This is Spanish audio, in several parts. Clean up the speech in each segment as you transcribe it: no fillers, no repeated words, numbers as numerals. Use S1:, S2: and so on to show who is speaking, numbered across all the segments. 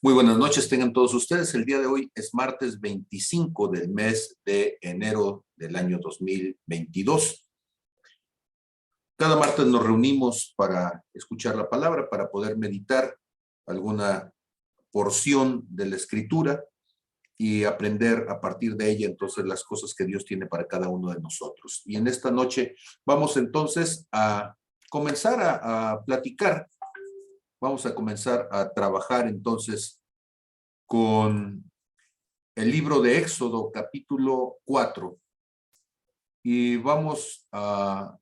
S1: Muy buenas noches, tengan todos ustedes. El día de hoy es martes 25 del mes de enero del año 2022. Cada martes nos reunimos para escuchar la palabra, para poder meditar alguna porción de la Escritura y aprender a partir de ella entonces las cosas que Dios tiene para cada uno de nosotros. Y en esta noche vamos entonces a comenzar a platicar. Vamos a comenzar a trabajar entonces con el libro de Éxodo, capítulo 4. Y vamos a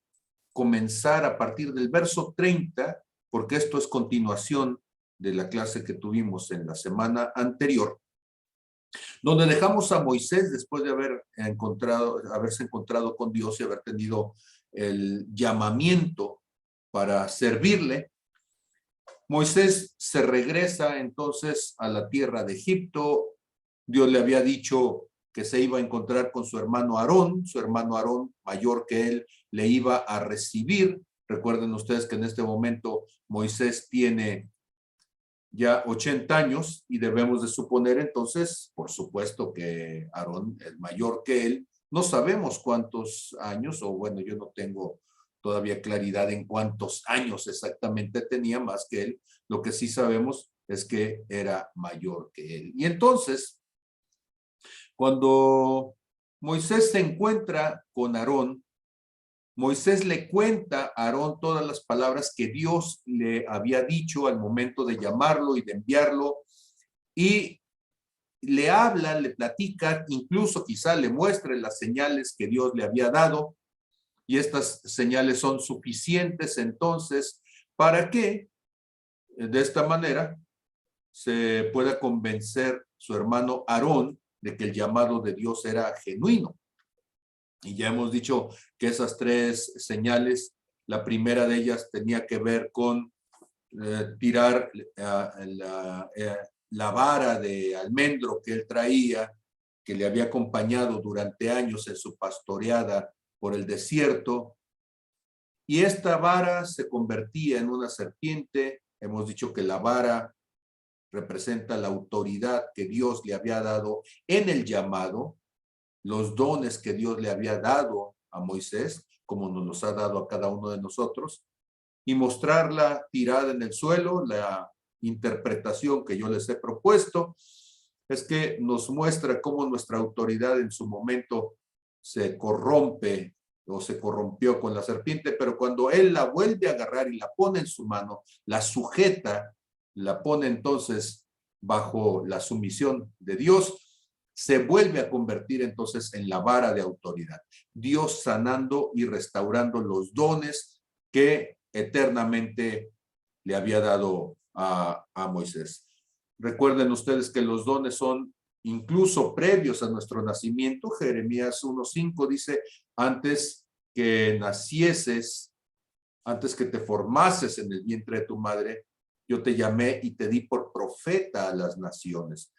S1: comenzar a partir del verso 30, porque esto es continuación de la clase que tuvimos en la semana anterior, donde dejamos a Moisés después de haberse encontrado con Dios y haber tenido el llamamiento para servirle. Moisés se regresa entonces a la tierra de Egipto. Dios le había dicho que se iba a encontrar con su hermano Aarón mayor que él, le iba a recibir. Recuerden ustedes que en este momento Moisés tiene ya 80 años y debemos de suponer entonces, por supuesto, que Aarón es mayor que él. No sabemos cuántos años, o bueno, yo no tengo todavía claridad en cuántos años exactamente tenía más que él. Lo que sí sabemos es que era mayor que él. Y entonces, cuando Moisés se encuentra con Aarón, Moisés le cuenta a Aarón todas las palabras que Dios le había dicho al momento de llamarlo y de enviarlo, y le habla, le platica, incluso quizá le muestre las señales que Dios le había dado, y estas señales son suficientes entonces para que de esta manera se pueda convencer su hermano Aarón de que el llamado de Dios era genuino. Y ya hemos dicho que esas tres señales, la primera de ellas tenía que ver con tirar la vara de almendro que él traía, que le había acompañado durante años en su pastoreada por el desierto. Y esta vara se convertía en una serpiente. Hemos dicho que la vara representa la autoridad que Dios le había dado en el llamado, los dones que Dios le había dado a Moisés, como nos los ha dado a cada uno de nosotros, y mostrarla tirada en el suelo. La interpretación que yo les he propuesto es que nos muestra cómo nuestra autoridad en su momento se corrompe o se corrompió con la serpiente, pero cuando él la vuelve a agarrar y la pone en su mano, la sujeta, la pone entonces bajo la sumisión de Dios, se vuelve a convertir entonces en la vara de autoridad. Dios sanando y restaurando los dones que eternamente le había dado a Moisés. Recuerden ustedes que los dones son incluso previos a nuestro nacimiento. Jeremías 1:5 dice: antes que nacieses, antes que te formases en el vientre de tu madre, yo te llamé y te di por profeta a las naciones.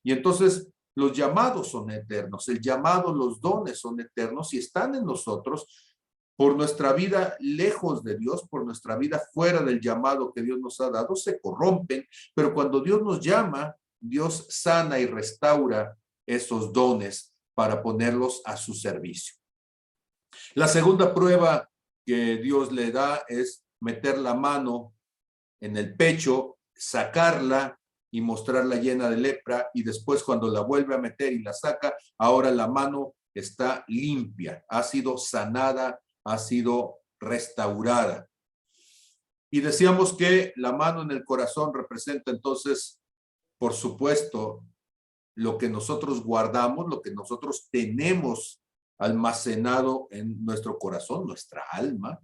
S1: Y entonces los llamados son eternos, el llamado, los dones son eternos y están en nosotros. Por nuestra vida lejos de Dios, por nuestra vida fuera del llamado que Dios nos ha dado, se corrompen, pero cuando Dios nos llama, Dios sana y restaura esos dones para ponerlos a su servicio. La segunda prueba que Dios le da es meter la mano en el pecho, sacarla y mostrarla llena de lepra, y después cuando la vuelve a meter y la saca, ahora la mano está limpia, ha sido sanada, ha sido restaurada. Y decíamos que la mano en el corazón representa entonces, por supuesto, lo que nosotros guardamos, lo que nosotros tenemos almacenado en nuestro corazón, nuestra alma,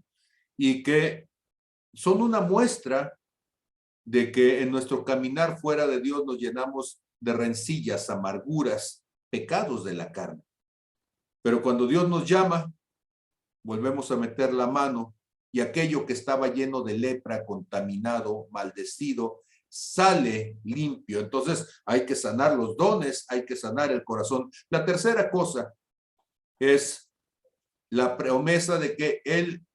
S1: y que son una muestra de que en nuestro caminar fuera de Dios nos llenamos de rencillas, amarguras, pecados de la carne. Pero cuando Dios nos llama, volvemos a meter la mano y aquello que estaba lleno de lepra, contaminado, maldecido, sale limpio. Entonces hay que sanar los dones, hay que sanar el corazón. La tercera cosa es la promesa de que Él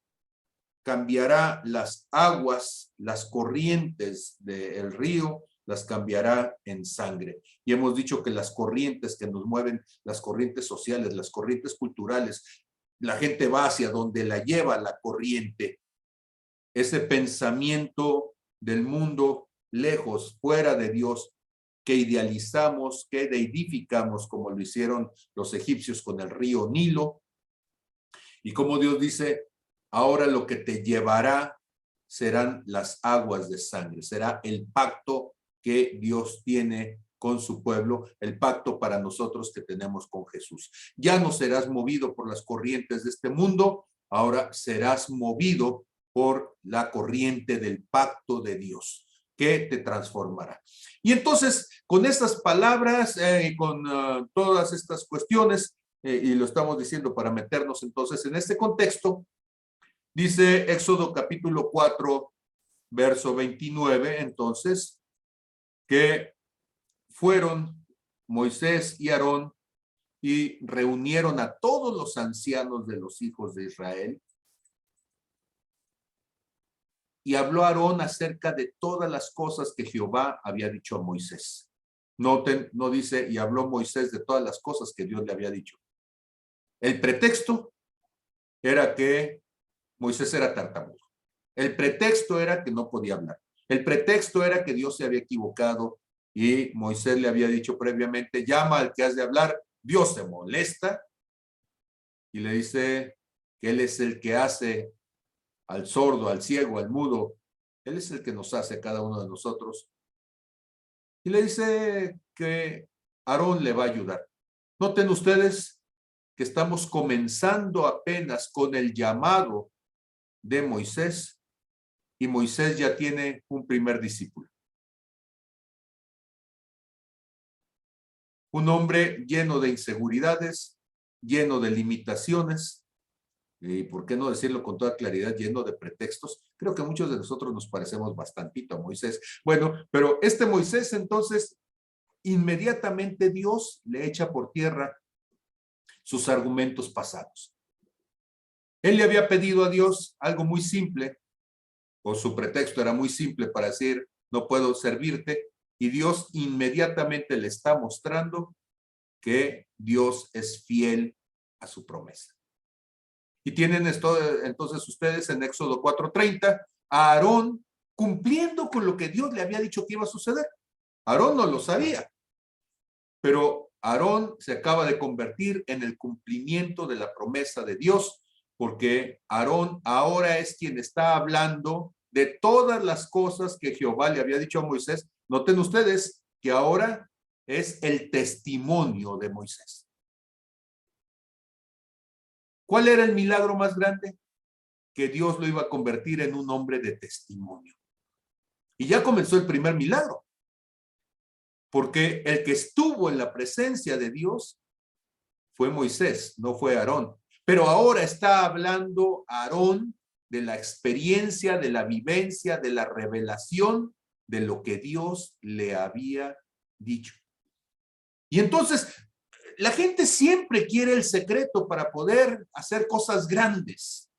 S1: cambiará las aguas, las corrientes del río las cambiará en sangre. Y hemos dicho que las corrientes que nos mueven, las corrientes sociales, las corrientes culturales, la gente va hacia donde la lleva la corriente. Ese pensamiento del mundo lejos, fuera de Dios, que idealizamos, que deidificamos, como lo hicieron los egipcios con el río Nilo. Y como Dios dice, ahora lo que te llevará serán las aguas de sangre, será el pacto que Dios tiene con su pueblo, el pacto para nosotros que tenemos con Jesús. Ya no serás movido por las corrientes de este mundo, ahora serás movido por la corriente del pacto de Dios, que te transformará. Y entonces, con estas palabras y con todas estas cuestiones, y lo estamos diciendo para meternos entonces en este contexto, dice Éxodo capítulo 4, verso 29, entonces, que fueron Moisés y Aarón y reunieron a todos los ancianos de los hijos de Israel. Y habló Aarón acerca de todas las cosas que Jehová había dicho a Moisés. Noten, no dice, y habló Moisés de todas las cosas que Dios le había dicho. El pretexto era que Moisés era tartamudo. El pretexto era que no podía hablar. El pretexto era que Dios se había equivocado y Moisés le había dicho previamente, llama al que has de hablar. Dios se molesta y le dice que Él es el que hace al sordo, al ciego, al mudo. Él es el que nos hace a cada uno de nosotros. Y le dice que Aarón le va a ayudar. Noten ustedes que estamos comenzando apenas con el llamado de Moisés y Moisés ya tiene un primer discípulo. Un hombre lleno de inseguridades, lleno de limitaciones, y por qué no decirlo con toda claridad, lleno de pretextos. Creo que muchos de nosotros nos parecemos bastantito a Moisés. Bueno, pero este Moisés entonces, inmediatamente Dios le echa por tierra sus argumentos pasados. Él le había pedido a Dios algo muy simple, o su pretexto era muy simple para decir, no puedo servirte, y Dios inmediatamente le está mostrando que Dios es fiel a su promesa. Y tienen esto entonces ustedes en Éxodo 4:30, a Aarón cumpliendo con lo que Dios le había dicho que iba a suceder. Aarón no lo sabía, pero Aarón se acaba de convertir en el cumplimiento de la promesa de Dios, porque Aarón ahora es quien está hablando de todas las cosas que Jehová le había dicho a Moisés. Noten ustedes que ahora es el testimonio de Moisés. ¿Cuál era el milagro más grande? Que Dios lo iba a convertir en un hombre de testimonio. Y ya comenzó el primer milagro. Porque el que estuvo en la presencia de Dios fue Moisés, no fue Aarón. Pero ahora está hablando Aarón de la experiencia, de la vivencia, de la revelación de lo que Dios le había dicho. Y entonces, la gente siempre quiere el secreto para poder hacer cosas grandes.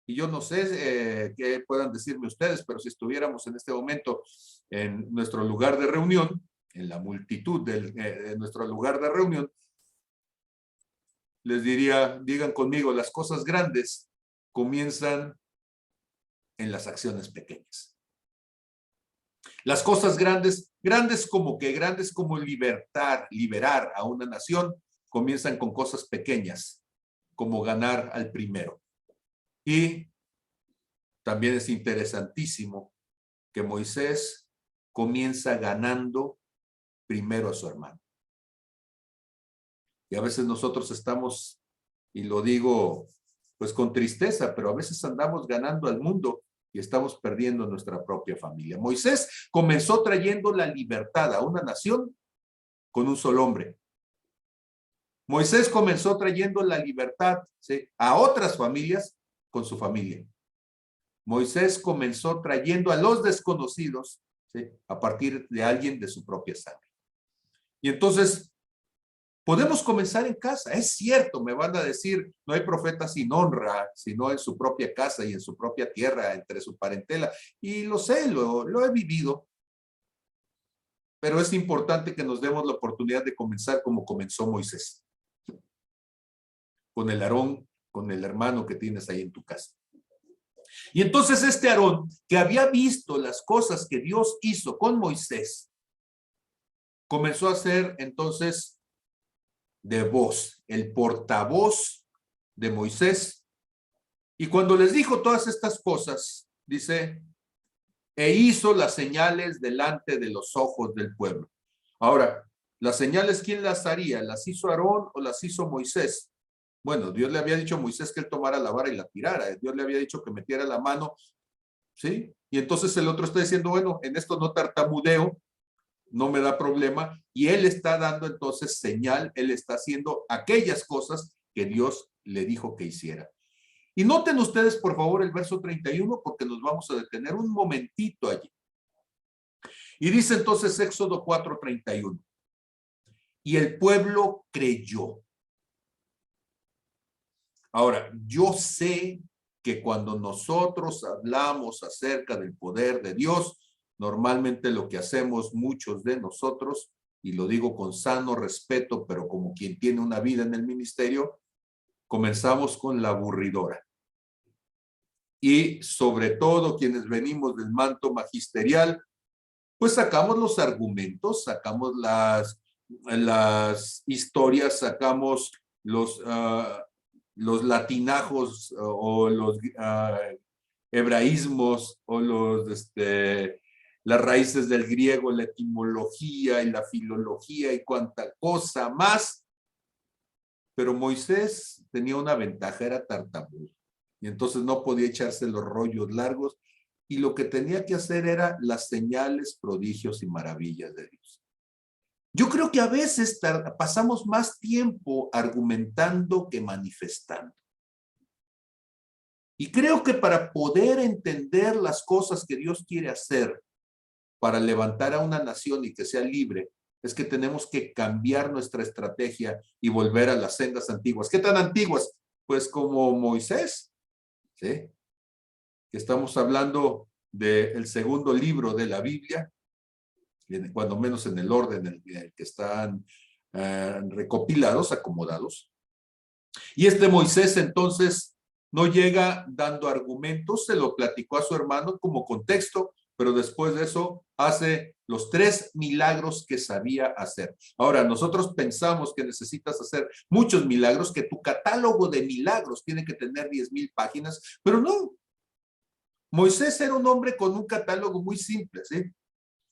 S1: Y yo no sé qué puedan decirme ustedes, pero si estuviéramos en este momento en nuestro lugar de reunión, en la multitud de nuestro lugar de reunión, les diría, digan conmigo, las cosas grandes comienzan en las acciones pequeñas. Las cosas grandes, grandes como liberar a una nación, comienzan con cosas pequeñas, como ganar al primero. Y también es interesantísimo que Moisés comienza ganando primero a su hermano. Y a veces nosotros estamos, y lo digo pues con tristeza, pero a veces andamos ganando al mundo y estamos perdiendo nuestra propia familia. Moisés comenzó trayendo la libertad a una nación con un solo hombre. Moisés comenzó trayendo la libertad, ¿sí?, a otras familias con su familia. Moisés comenzó trayendo a los desconocidos, ¿sí?, a partir de alguien de su propia sangre. Y entonces, podemos comenzar en casa. Es cierto, me van a decir, no hay profeta sin honra, sino en su propia casa y en su propia tierra, entre su parentela. Y lo sé, lo he vivido. pero es importante que nos demos la oportunidad de comenzar como comenzó Moisés, con el Aarón, con el hermano que tienes ahí en tu casa. Y entonces este Aarón, que había visto las cosas que Dios hizo con Moisés, comenzó a ser entonces de voz, el portavoz de Moisés. Y cuando les dijo todas estas cosas, dice, e hizo las señales delante de los ojos del pueblo. Ahora, las señales, ¿quién las haría? ¿Las hizo Aarón o las hizo Moisés? Bueno, Dios le había dicho a Moisés que él tomara la vara y la tirara. Dios le había dicho que metiera la mano, ¿sí? Y entonces el otro está diciendo, bueno, en esto no tartamudeo, no me da problema. Y él está dando entonces señal, él está haciendo aquellas cosas que Dios le dijo que hiciera. Y noten ustedes, por favor, el verso 31, porque nos vamos a detener un momentito allí. Y dice entonces Éxodo 4:31. Y el pueblo creyó. Ahora, yo sé que cuando nosotros hablamos acerca del poder de Dios, normalmente lo que hacemos muchos de nosotros, y lo digo con sano respeto, pero como quien tiene una vida en el ministerio, comenzamos con la aburridora. Y sobre todo quienes venimos del manto magisterial, pues sacamos los argumentos, sacamos las historias, sacamos los latinajos o los hebraísmos o las raíces del griego, la etimología y la filología y cuanta cosa más. Pero Moisés tenía una ventaja, era tartamudo. Y entonces no podía echarse los rollos largos. Y lo que tenía que hacer era las señales, prodigios y maravillas de Dios. Yo creo que a veces pasamos más tiempo argumentando que manifestando. Y creo que para poder entender las cosas que Dios quiere hacer para levantar a una nación y que sea libre, es que tenemos que cambiar nuestra estrategia y volver a las sendas antiguas. ¿Qué tan antiguas? Pues como Moisés, ¿sí? Que estamos hablando del segundo libro de la Biblia, cuando menos en el orden en el que están recopilados, acomodados. Y Moisés entonces no llega dando argumentos, se lo platicó a su hermano como contexto, pero después de eso hace los 3 milagros que sabía hacer. Ahora, nosotros pensamos que necesitas hacer muchos milagros, que tu catálogo de milagros tiene que tener 10,000 páginas, pero no. Moisés era un hombre con un catálogo muy simple, ¿sí?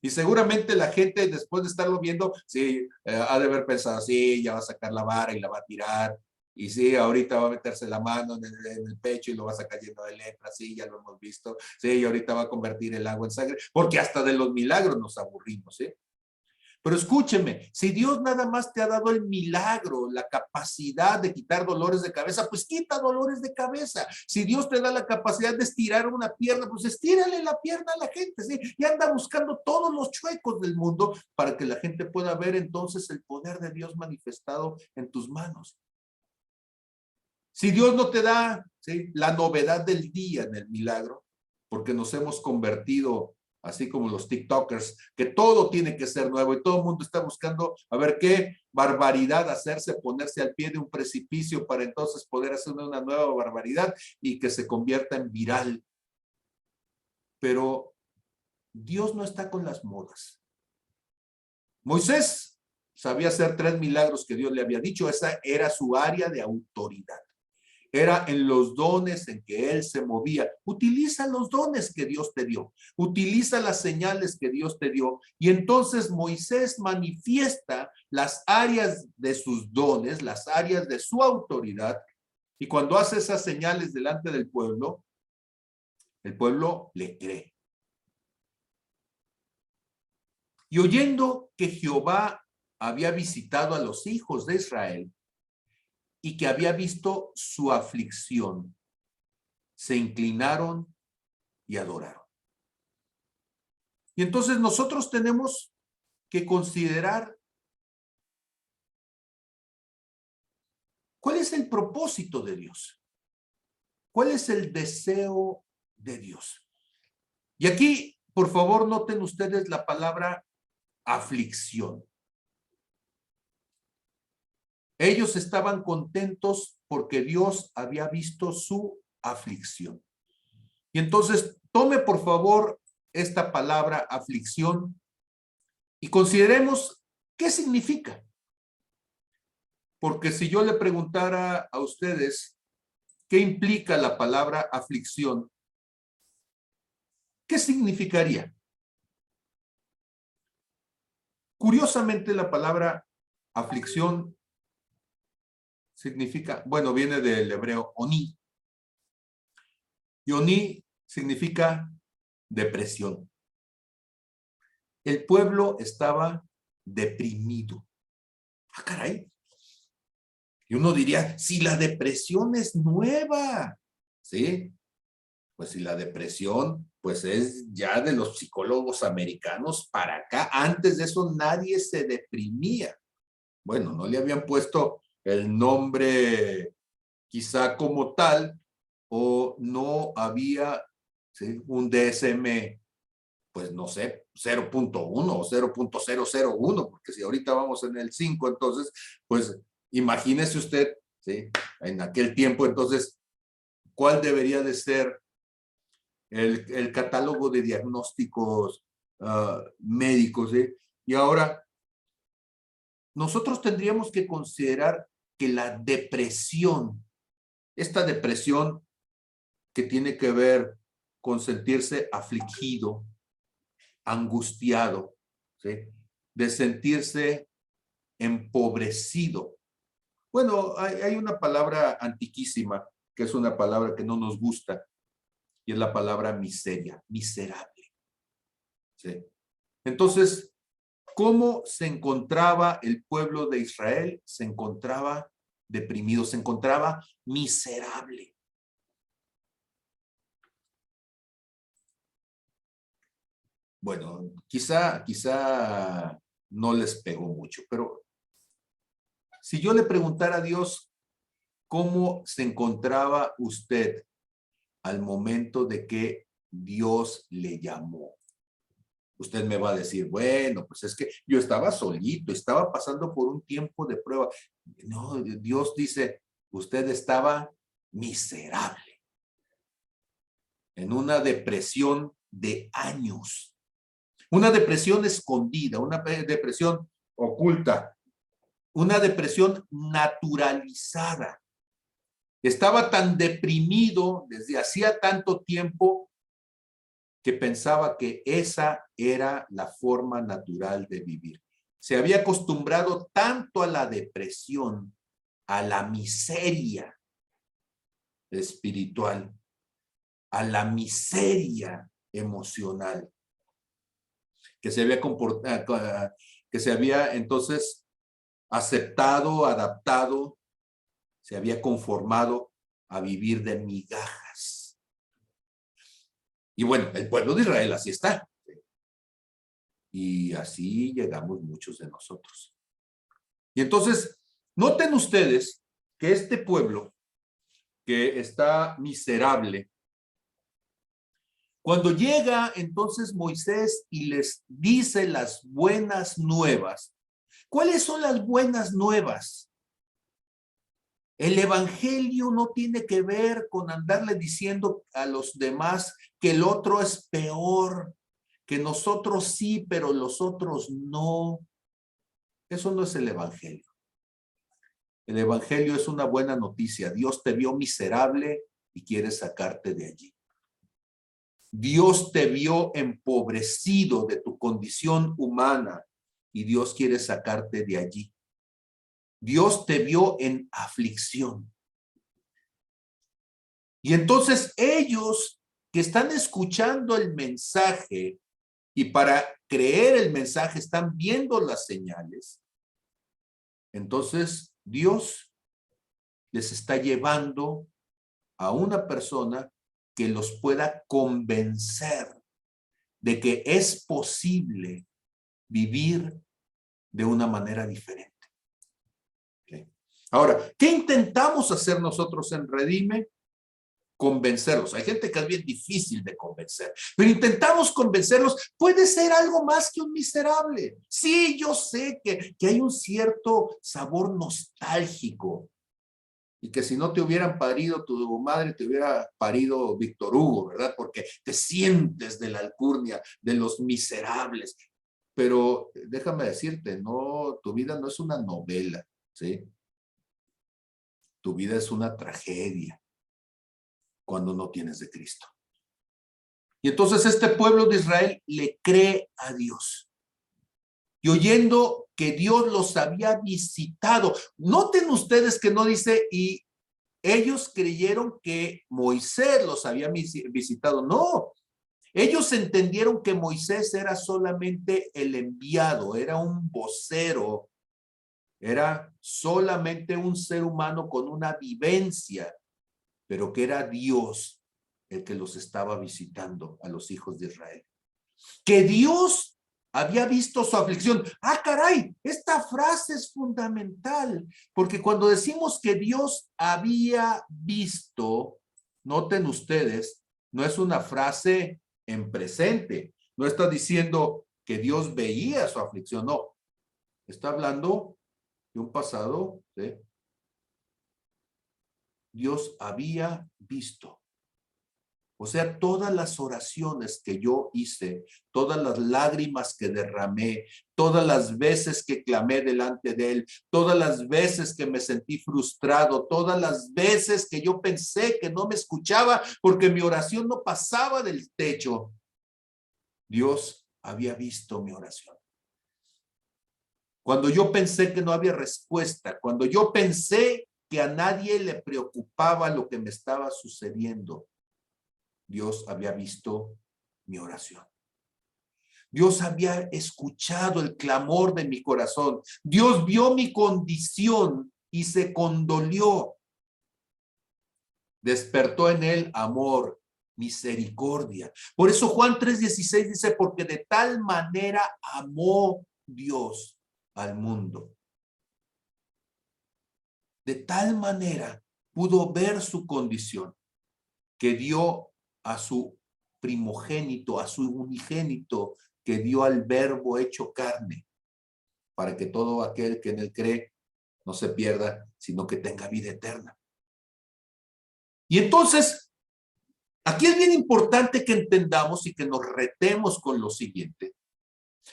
S1: Y seguramente la gente, después de estarlo viendo, sí, ha de haber pensado, sí, ya va a sacar la vara y la va a tirar. Y sí, ahorita va a meterse la mano en el pecho y lo va a sacar lleno de lepra. Sí, ya lo hemos visto. Sí, y ahorita va a convertir el agua en sangre. Porque hasta de los milagros nos aburrimos, ¿sí? Pero escúcheme, si Dios nada más te ha dado el milagro, la capacidad de quitar dolores de cabeza, pues quita dolores de cabeza. Si Dios te da la capacidad de estirar una pierna, pues estírale la pierna a la gente, ¿sí? Y anda buscando todos los chuecos del mundo para que la gente pueda ver entonces el poder de Dios manifestado en tus manos. Si Dios no te da, ¿sí?, la novedad del día en el milagro, porque nos hemos convertido así como los TikTokers, que todo tiene que ser nuevo y todo el mundo está buscando a ver qué barbaridad hacerse, ponerse al pie de un precipicio para entonces poder hacer una nueva barbaridad y que se convierta en viral. Pero Dios no está con las modas. Moisés sabía hacer 3 milagros que Dios le había dicho, esa era su área de autoridad. Era en los dones en que él se movía. Utiliza los dones que Dios te dio. Utiliza las señales que Dios te dio. Y entonces Moisés manifiesta las áreas de sus dones, las áreas de su autoridad. Y cuando hace esas señales delante del pueblo, el pueblo le cree. Y oyendo que Jehová había visitado a los hijos de Israel, y que había visto su aflicción, se inclinaron y adoraron. Y entonces nosotros tenemos que considerar cuál es el propósito de Dios, cuál es el deseo de Dios. Y aquí, por favor, noten ustedes la palabra aflicción. Ellos estaban contentos porque Dios había visto su aflicción. Y entonces, tome por favor esta palabra aflicción y consideremos qué significa. Porque si yo le preguntara a ustedes qué implica la palabra aflicción, ¿qué significaría? Curiosamente, la palabra aflicción significa, bueno, viene del hebreo oni. Y oni significa depresión. El pueblo estaba deprimido. Ah, caray. Y uno diría, si la depresión es nueva, ¿sí? Pues si la depresión, pues es ya de los psicólogos americanos para acá. Antes de eso nadie se deprimía. Bueno, no le habían puesto el nombre quizá como tal, o no había, ¿sí?, un DSM, pues no sé, 0.1 o 0.001, porque si ahorita vamos en el 5, entonces, pues imagínese usted, ¿sí?, en aquel tiempo, entonces, ¿cuál debería de ser el catálogo de diagnósticos médicos? ¿Sí? Y ahora, nosotros tendríamos que considerar que la depresión, esta depresión que tiene que ver con sentirse afligido, angustiado, ¿sí?, de sentirse empobrecido. Bueno, hay una palabra antiquísima, que es una palabra que no nos gusta, y es la palabra miseria, miserable. ¿Sí? Entonces, ¿cómo se encontraba el pueblo de Israel? Se encontraba deprimido, se encontraba miserable. Bueno, quizá no les pegó mucho, pero si yo le preguntara a Dios cómo se encontraba usted al momento de que Dios le llamó, usted me va a decir, bueno, pues es que yo estaba solito, estaba pasando por un tiempo de prueba. No, Dios dice, usted estaba miserable, en una depresión de años. Una depresión escondida, una depresión oculta, una depresión naturalizada. Estaba tan deprimido desde hacía tanto tiempo que pensaba que esa era la forma natural de vivir. Se había acostumbrado tanto a la depresión, a la miseria espiritual, a la miseria emocional, que se había comportado, que se había entonces aceptado, adaptado, se había conformado a vivir de migajas. Y bueno, el pueblo de Israel así está. Y así llegamos muchos de nosotros. Y entonces, noten ustedes que este pueblo que está miserable, cuando llega entonces Moisés y les dice las buenas nuevas, ¿cuáles son las buenas nuevas? El evangelio no tiene que ver con andarle diciendo a los demás que el otro es peor, que nosotros sí, pero los otros no. Eso no es el evangelio. El evangelio es una buena noticia. Dios te vio miserable y quiere sacarte de allí. Dios te vio empobrecido de tu condición humana y Dios quiere sacarte de allí. Dios te vio en aflicción. Y entonces ellos que están escuchando el mensaje y para creer el mensaje están viendo las señales, entonces Dios les está llevando a una persona que los pueda convencer de que es posible vivir de una manera diferente. ¿Okay? Ahora, ¿qué intentamos hacer nosotros en Redime? convencerlos. Hay gente que es bien difícil de convencer, pero intentamos convencerlos. Puede ser algo más que un miserable. Sí, yo sé que hay un cierto sabor nostálgico y que si no te hubieran parido tu madre, te hubiera parido Víctor Hugo, ¿verdad? Porque te sientes de la alcurnia de los miserables. Pero déjame decirte, no, tu vida no es una novela, ¿sí? Tu vida es una tragedia cuando no tienes de Cristo. Y entonces este pueblo de Israel le cree a Dios. Y oyendo que Dios los había visitado, noten ustedes que no dice, y ellos creyeron que Moisés los había visitado. No, ellos entendieron que Moisés era solamente el enviado, era un vocero, era solamente un ser humano con una vivencia, pero que era Dios el que los estaba visitando a los hijos de Israel. Que Dios había visto su aflicción. Ah, caray, esta frase es fundamental, porque cuando decimos que Dios había visto, noten ustedes, no es una frase en presente, no está diciendo que Dios veía su aflicción, no, está hablando de un pasado, ¿sí? Dios había visto. O sea, todas las oraciones que yo hice, todas las lágrimas que derramé, todas las veces que clamé delante de Él, todas las veces que me sentí frustrado, todas las veces que yo pensé que no me escuchaba porque mi oración no pasaba del techo, Dios había visto mi oración. Cuando yo pensé que no había respuesta, cuando yo pensé que a nadie le preocupaba lo que me estaba sucediendo, Dios había visto mi oración. Dios había escuchado el clamor de mi corazón. Dios vio mi condición y se condolió. Despertó en él amor, misericordia. Por eso Juan 3:16 dice, porque de tal manera amó Dios al mundo. De tal manera pudo ver su condición que dio a su primogénito, a su unigénito, que dio al verbo hecho carne, para que todo aquel que en él cree no se pierda, sino que tenga vida eterna. Y entonces, aquí es bien importante que entendamos y que nos retemos con lo siguiente,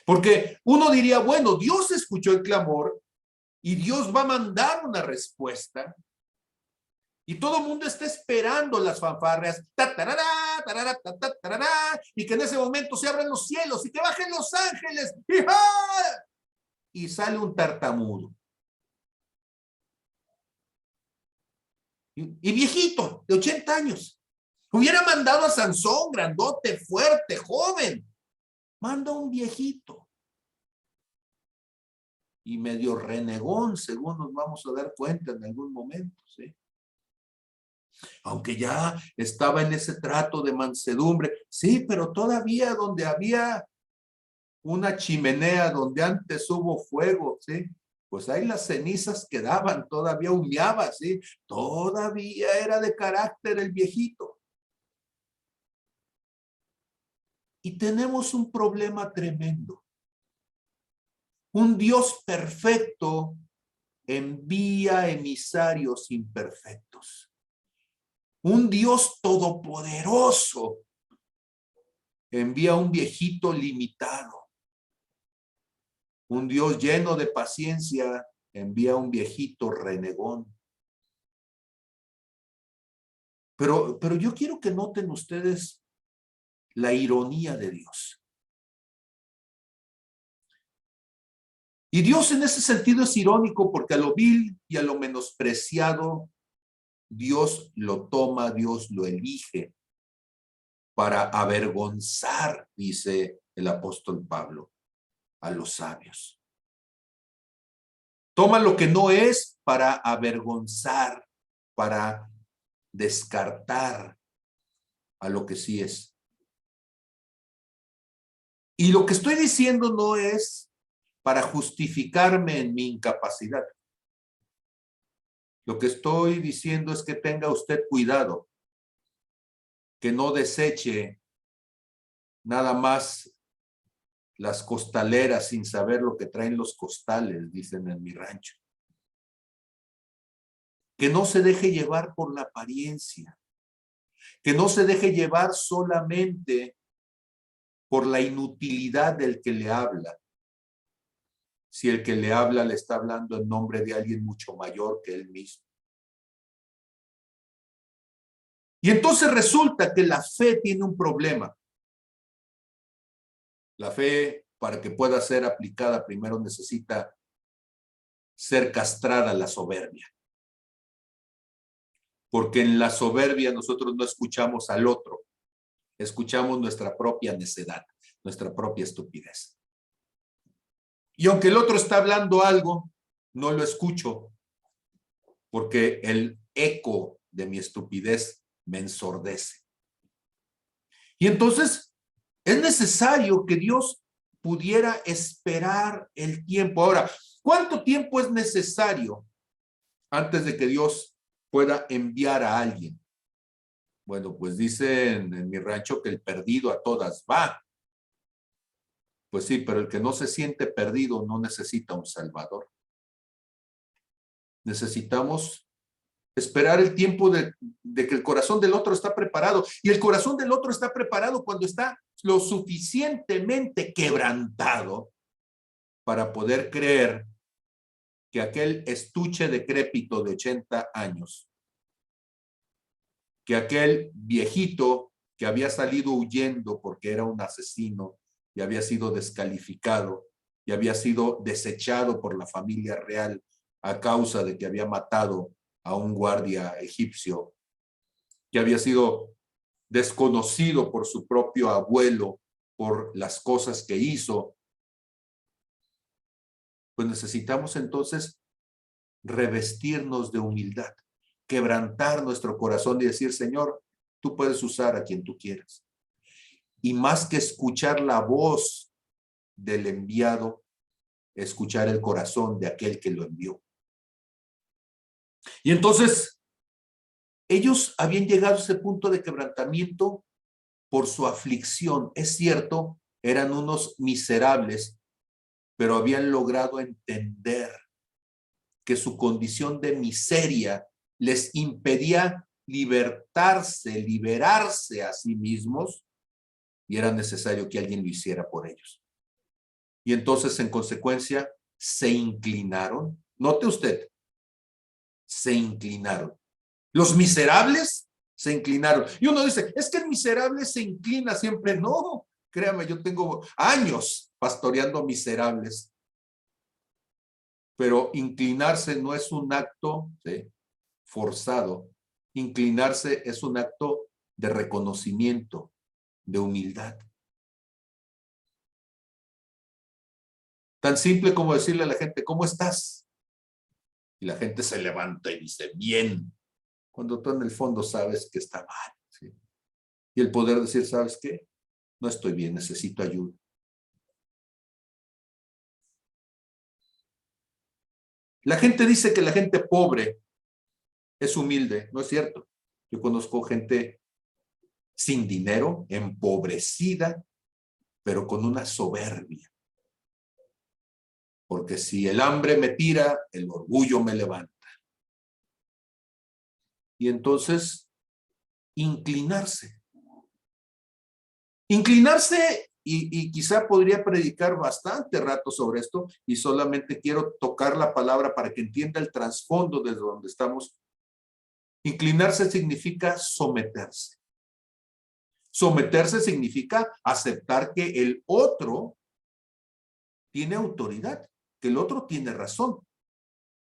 S1: porque uno diría, bueno, Dios escuchó el clamor y Dios va a mandar una respuesta, y todo el mundo está esperando las fanfarrias, y que en ese momento se abran los cielos y que bajen los ángeles, y sale un tartamudo. Y viejito, de 80 años. Hubiera mandado a Sansón, grandote, fuerte, joven. Manda un viejito. Y medio renegón, según nos vamos a dar cuenta en algún momento, ¿sí? Aunque ya estaba en ese trato de mansedumbre, sí, pero todavía donde había una chimenea, donde antes hubo fuego, ¿sí? Pues ahí las cenizas quedaban, todavía humeaba, ¿sí? Todavía era de carácter el viejito. Y tenemos un problema tremendo. Un Dios perfecto envía emisarios imperfectos. Un Dios todopoderoso envía un viejito limitado. Un Dios lleno de paciencia envía un viejito renegón. Pero yo quiero que noten ustedes la ironía de Dios. Y Dios en ese sentido es irónico porque a lo vil y a lo menospreciado, Dios lo toma, Dios lo elige para avergonzar, dice el apóstol Pablo, a los sabios. Toma lo que no es para avergonzar, para descartar a lo que sí es. Y lo que estoy diciendo no es para justificarme en mi incapacidad. Lo que estoy diciendo es que tenga usted cuidado que no deseche nada más las costaleras sin saber lo que traen los costales, dicen en mi rancho. Que no se deje llevar por la apariencia, que no se deje llevar solamente por la inutilidad del que le habla. Si el que le habla le está hablando en nombre de alguien mucho mayor que él mismo. Y entonces resulta que la fe tiene un problema. La fe, para que pueda ser aplicada, primero necesita ser castrada la soberbia. Porque en la soberbia nosotros no escuchamos al otro, escuchamos nuestra propia necedad, nuestra propia estupidez. Y aunque el otro está hablando algo, no lo escucho, porque el eco de mi estupidez me ensordece. Y entonces es necesario que Dios pudiera esperar el tiempo. Ahora, ¿cuánto tiempo es necesario antes de que Dios pueda enviar a alguien? Bueno, pues dicen en mi rancho que el perdido a todas va. Pues sí, pero el que no se siente perdido no necesita un salvador. Necesitamos esperar el tiempo de que el corazón del otro está preparado. Y el corazón del otro está preparado cuando está lo suficientemente quebrantado para poder creer que aquel estuche decrépito de 80 años, que aquel viejito que había salido huyendo porque era un asesino y había sido descalificado y había sido desechado por la familia real a causa de que había matado a un guardia egipcio, que había sido desconocido por su propio abuelo por las cosas que hizo, pues necesitamos entonces revestirnos de humildad, quebrantar nuestro corazón y decir, Señor, tú puedes usar a quien tú quieras. Y más que escuchar la voz del enviado, escuchar el corazón de aquel que lo envió. Y entonces, ellos habían llegado a ese punto de quebrantamiento por su aflicción. Es cierto, eran unos miserables, pero habían logrado entender que su condición de miseria les impedía liberarse a sí mismos, y era necesario que alguien lo hiciera por ellos. Y entonces, en consecuencia, se inclinaron. Note usted, se inclinaron. Los miserables se inclinaron. Y uno dice, es que el miserable se inclina siempre. No, créame, yo tengo años pastoreando miserables. Pero inclinarse no es un acto, ¿sí?, forzado. Inclinarse es un acto de reconocimiento, de humildad. Tan simple como decirle a la gente, ¿cómo estás? Y la gente se levanta y dice, bien. Cuando tú en el fondo sabes que está mal, ¿sí? Y el poder decir, ¿sabes qué? No estoy bien, necesito ayuda. La gente dice que la gente pobre es humilde. No es cierto. Yo conozco gente sin dinero, empobrecida, pero con una soberbia. Porque si el hambre me tira, el orgullo me levanta. Y entonces, inclinarse. Inclinarse, y quizá podría predicar bastante rato sobre esto, y solamente quiero tocar la palabra para que entienda el trasfondo desde donde estamos. Inclinarse significa someterse. Someterse significa aceptar que el otro tiene autoridad, que el otro tiene razón.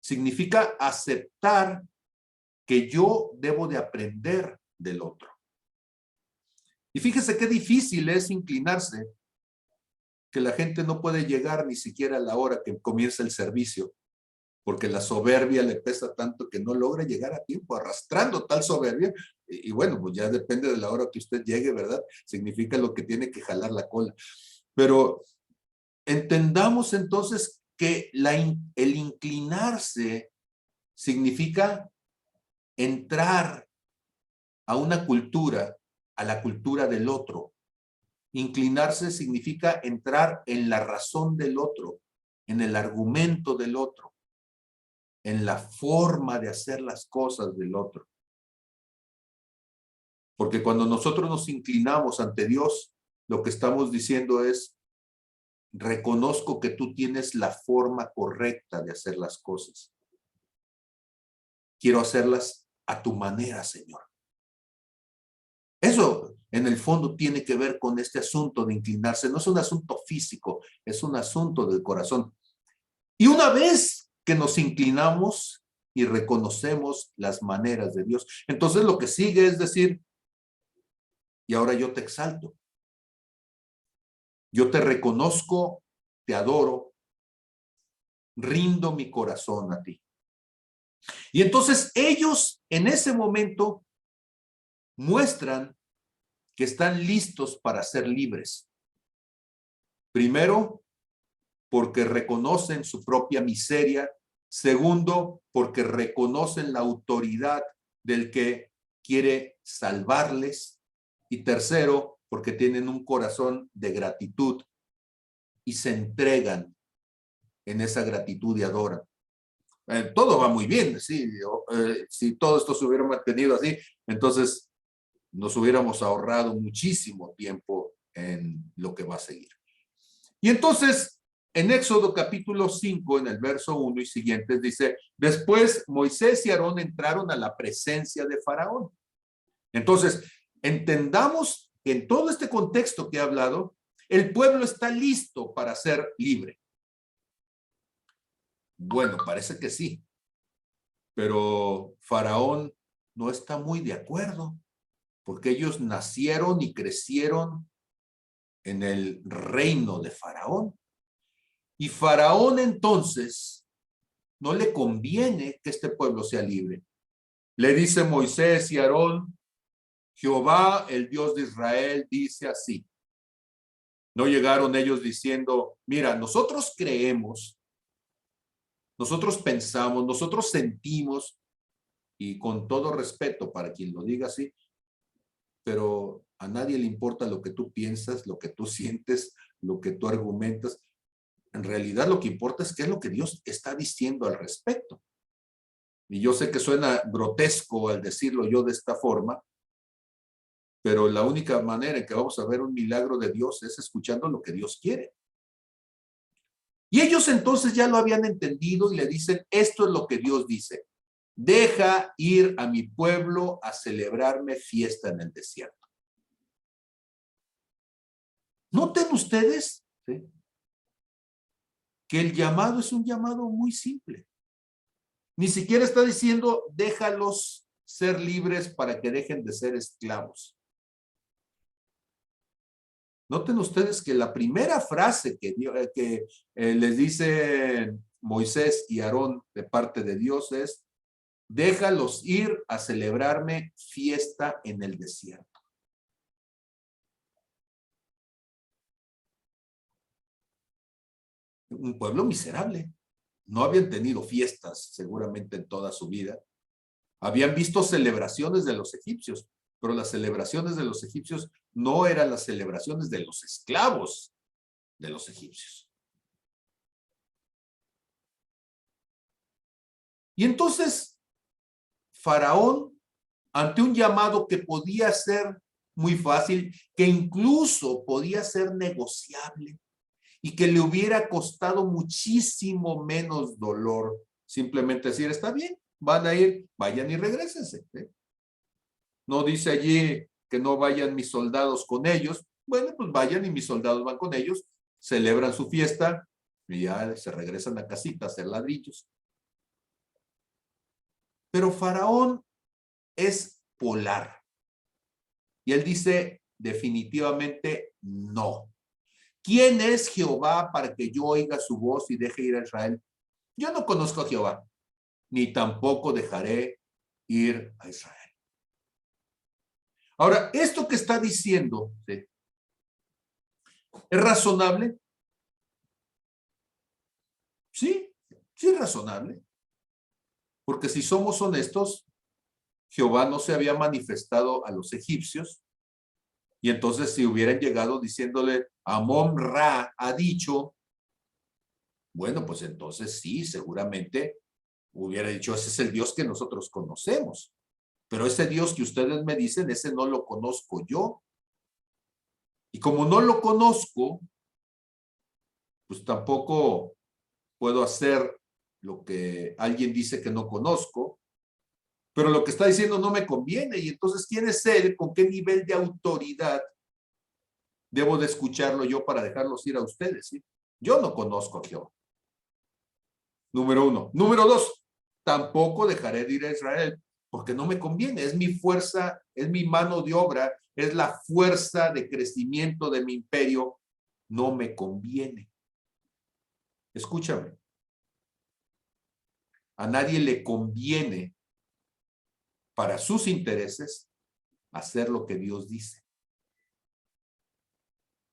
S1: Significa aceptar que yo debo de aprender del otro. Y fíjese qué difícil es inclinarse, que la gente no puede llegar ni siquiera a la hora que comienza el servicio, porque la soberbia le pesa tanto que no logra llegar a tiempo, arrastrando tal soberbia. Y bueno, pues ya depende de la hora que usted llegue, ¿verdad? Significa lo que tiene que jalar la cola. Pero entendamos entonces que el inclinarse significa entrar a una cultura a la cultura del otro. Inclinarse significa entrar en la razón del otro, en el argumento del otro, en la forma de hacer las cosas del otro. Porque cuando nosotros nos inclinamos ante Dios, lo que estamos diciendo es, reconozco que tú tienes la forma correcta de hacer las cosas. Quiero hacerlas a tu manera, Señor. Eso, en el fondo, tiene que ver con este asunto de inclinarse. No es un asunto físico, es un asunto del corazón. Y una vez que nos inclinamos y reconocemos las maneras de Dios, entonces lo que sigue es decir, y ahora yo te exalto. Yo te reconozco, te adoro, rindo mi corazón a ti. Y entonces ellos en ese momento muestran que están listos para ser libres. Primero, porque reconocen su propia miseria. Segundo, porque reconocen la autoridad del que quiere salvarles. Y tercero, porque tienen un corazón de gratitud y se entregan en esa gratitud y adoran. Todo va muy bien, ¿sí? Si todo esto se hubiera mantenido así, entonces nos hubiéramos ahorrado muchísimo tiempo en lo que va a seguir. Y entonces, en Éxodo capítulo 5, en el verso 1 y siguientes, dice, después Moisés y Aarón entraron a la presencia de Faraón. Entonces, entendamos que en todo este contexto que he hablado, el pueblo está listo para ser libre. Bueno, parece que sí, pero Faraón no está muy de acuerdo, porque ellos nacieron y crecieron en el reino de Faraón. Y Faraón entonces no le conviene que este pueblo sea libre. Le dice Moisés y Aarón, Jehová, el Dios de Israel, dice así. No llegaron ellos diciendo, mira, nosotros creemos, nosotros pensamos, nosotros sentimos, y con todo respeto para quien lo diga así, pero a nadie le importa lo que tú piensas, lo que tú sientes, lo que tú argumentas. En realidad lo que importa es qué es lo que Dios está diciendo al respecto. Y yo sé que suena grotesco al decirlo yo de esta forma, pero la única manera en que vamos a ver un milagro de Dios es escuchando lo que Dios quiere. Y ellos entonces ya lo habían entendido y le dicen, esto es lo que Dios dice. Deja ir a mi pueblo a celebrarme fiesta en el desierto. Noten ustedes, ¿sí?, que el llamado es un llamado muy simple. Ni siquiera está diciendo, déjalos ser libres para que dejen de ser esclavos. Noten ustedes que la primera frase que les dice Moisés y Aarón de parte de Dios es, déjalos ir a celebrarme fiesta en el desierto. Un pueblo miserable. No habían tenido fiestas seguramente en toda su vida. Habían visto celebraciones de los egipcios, pero las celebraciones de los egipcios no eran las celebraciones de los esclavos de los egipcios. Y entonces, Faraón, ante un llamado que podía ser muy fácil, que incluso podía ser negociable y que le hubiera costado muchísimo menos dolor, simplemente decir, está bien, van a ir, vayan y regrésense. No dice allí que no vayan mis soldados con ellos. Bueno, pues vayan y mis soldados van con ellos, celebran su fiesta y ya se regresan a casita a hacer ladrillos. Pero Faraón es polar. Y él dice definitivamente no. ¿Quién es Jehová para que yo oiga su voz y deje ir a Israel? Yo no conozco a Jehová, ni tampoco dejaré ir a Israel. Ahora, esto que está diciendo, ¿sí?, ¿es razonable? Sí, sí es razonable. Porque si somos honestos, Jehová no se había manifestado a los egipcios Y entonces si hubieran llegado diciéndole, Amón-Ra ha dicho, bueno, pues entonces sí, seguramente hubiera dicho, ese es el Dios que nosotros conocemos. Pero ese Dios que ustedes me dicen, ese no lo conozco yo. Y como no lo conozco, pues tampoco puedo hacer lo que alguien dice que no conozco, pero lo que está diciendo no me conviene. Y entonces, ¿quién es él? ¿Con qué nivel de autoridad debo de escucharlo yo para dejarlos ir a ustedes? ¿Sí? Yo no conozco a Jehová. Número uno. Número dos, tampoco dejaré de ir a Israel, porque no me conviene. Es mi fuerza, es mi mano de obra, es la fuerza de crecimiento de mi imperio. No me conviene. Escúchame. A nadie le conviene para sus intereses hacer lo que Dios dice.